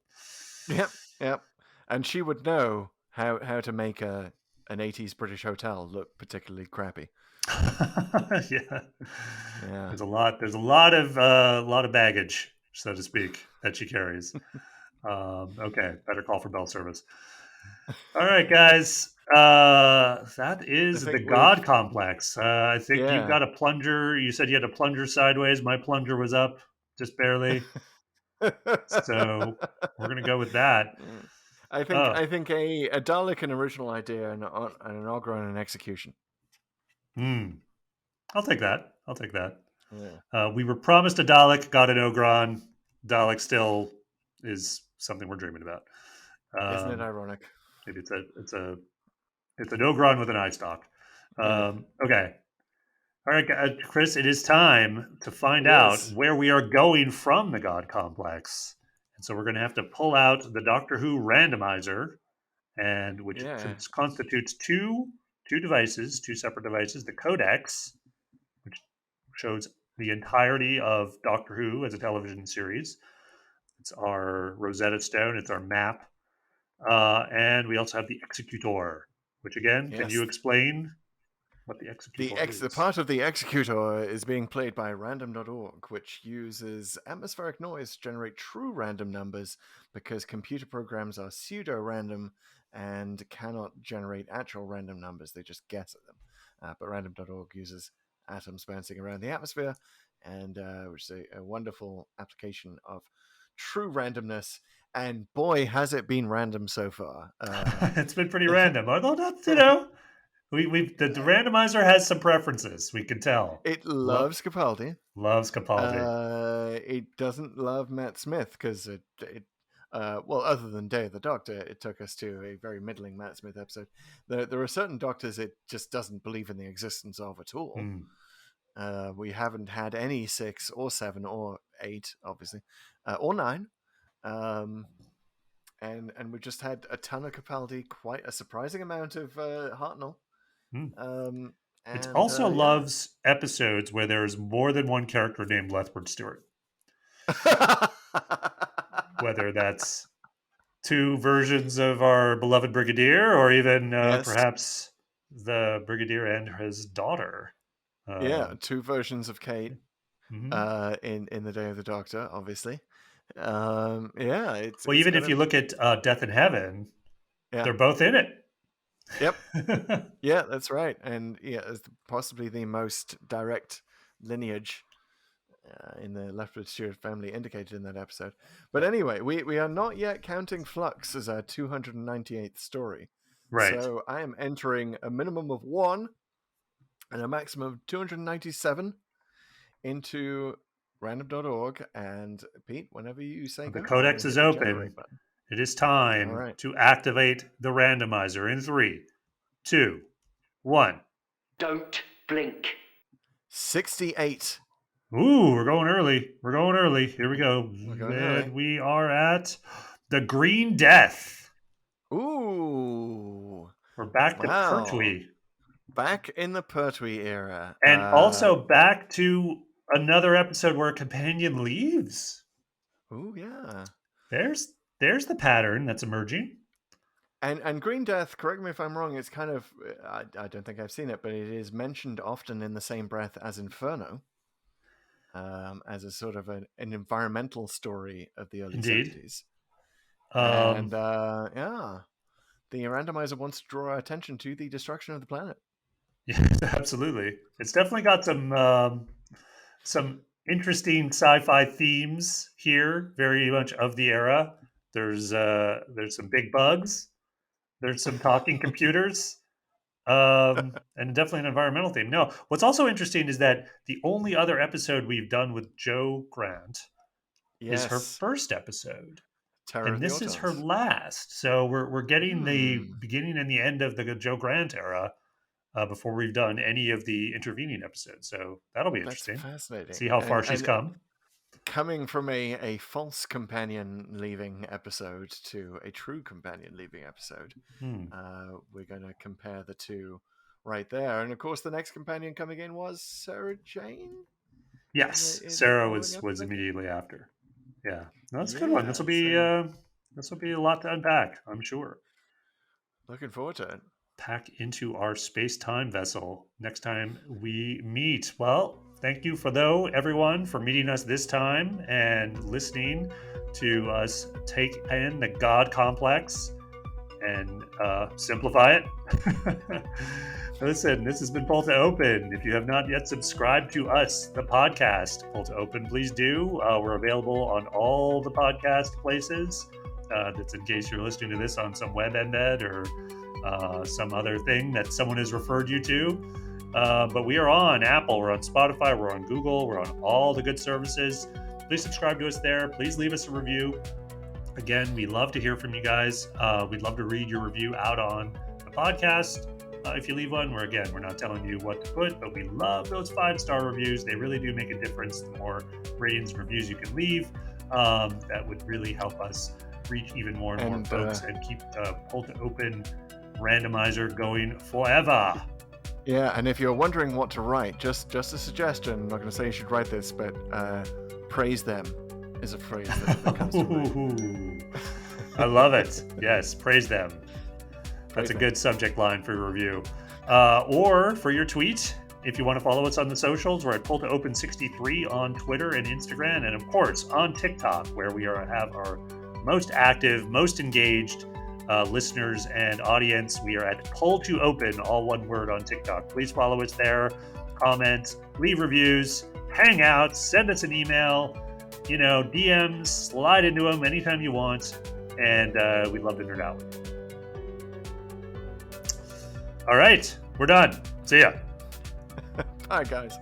Yep. And she would know how to make an 80s British hotel look particularly crappy. Yeah. There's a lot of baggage, so to speak, that she carries. Okay, better call for bell service. All right, guys. That is the God Complex. I think you've got a plunger. You said you had a plunger sideways. My plunger was up just barely. So we're gonna go with that. I think a Dalek an original idea and an Ogron an execution. I'll take that. Yeah. We were promised a Dalek, got an Ogron. Dalek still is something we're dreaming about. Isn't it ironic? Maybe it's an Ogron with an eye stalk. Okay. All right, Chris, it is time to find out where we are going from the God Complex. And so we're going to have to pull out the Doctor Who randomizer and which Yeah. constitutes two devices, two separate devices. The Codex, which shows the entirety of Doctor Who as a television series. It's our Rosetta Stone. It's our map. And we also have the Executor, which again, can you Yes. explain what the Executor The is? part of the Executor is being played by random.org, which uses atmospheric noise to generate true random numbers because computer programs are pseudo-random and cannot generate actual random numbers. They just guess at them. But random.org uses atoms bouncing around the atmosphere, and which is a wonderful application of true randomness. And boy, has it been random so far. It's been pretty random, although that's, you know, the randomizer has some preferences. We can tell. It loves Capaldi. Loves Capaldi. It doesn't love Matt Smith because well, other than Day of the Doctor, it took us to a very middling Matt Smith episode. There are certain doctors it just doesn't believe in the existence of at all. We haven't had any 6 or 7 or 8, obviously, or 9. And we just had a ton of Capaldi, quite a surprising amount of Hartnell. It also loves episodes where there's more than one character named Lethbridge Stewart. Whether that's 2 versions of our beloved Brigadier, or even perhaps the Brigadier and his daughter. 2 versions of Kate in the Day of the Doctor, obviously. It's even if you look at Death in Heaven, they're both in it. Yep. Yeah, that's right. And it's possibly the most direct lineage in the Lethbridge Stewart family indicated in that episode. But anyway, we are not yet counting Flux as our 298th story. Right. So I am entering a minimum of 1 and a maximum of 297 into random.org. And Pete, whenever you say the go, Codex is open. It is time to activate the randomizer in 3, 2, 1. Don't blink. 68. Ooh, we're going early. Here we go. Early. We are at the Green Death. Ooh. We're back to Pertwee. Back in the Pertwee era. And also back to another episode where a companion leaves. Ooh, yeah. There's the pattern that's emerging. And Green Death, correct me if I'm wrong, it's kind of, I don't think I've seen it, but it is mentioned often in the same breath as Inferno, as a sort of an environmental story of the early 70s. And the randomizer wants to draw our attention to the destruction of the planet. Yes, absolutely. It's definitely got some interesting sci-fi themes here, very much of the era. There's some big bugs. There's some talking computers, and definitely an environmental theme. No, what's also interesting is that the only other episode we've done with Jo Grant is her first episode, and this is her last. So we're getting the beginning and the end of the Jo Grant era before we've done any of the intervening episodes. So that'll be interesting. That's fascinating. See how far she's come. Coming from a false companion leaving episode to a true companion leaving episode, we're going to compare the two right there. And of course, the next companion coming in was Sarah Jane. Yes, Sarah was immediately after. Yeah, no, that's a good one. This will be a lot to unpack, I'm sure. Looking forward to it. Pack into our space-time vessel next time we meet. Well, thank you everyone for meeting us this time and listening to us take in the God complex and simplify it. Listen, this has been Pull To Open. If you have not yet subscribed to us, the podcast, Pull To Open, please do. We're available on all the podcast places. That's in case you're listening to this on some web embed or some other thing that someone has referred you to. But we are on Apple, we're on Spotify, we're on Google, we're on all the good services. Please subscribe to us there. Please leave us a review. Again, we love to hear from you guys. We'd love to read your review out on the podcast. If you leave one, we're not telling you what to put, but we love those 5-star reviews. They really do make a difference. The more ratings and reviews you can leave, that would really help us reach even more and more And, folks and keep Pull to Open randomizer going forever. Yeah, and if you're wondering what to write, just a suggestion. I'm not going to say you should write this, but praise them is a phrase that comes to mind. I love it. Yes, praise them. That's Praise a them. good subject line for your review. Or for your tweet, if you want to follow us on the socials, we're at Pull to Open 63 on Twitter and Instagram, and of course on TikTok, where we have our most active, most engaged listeners and audience. We are at Pull to Open, all one word, on TikTok. Please follow us there, comment, leave reviews, hang out, send us an email, DMs, slide into them anytime you want, and we'd love to nerd out. All right, we're done. See ya. Bye, guys.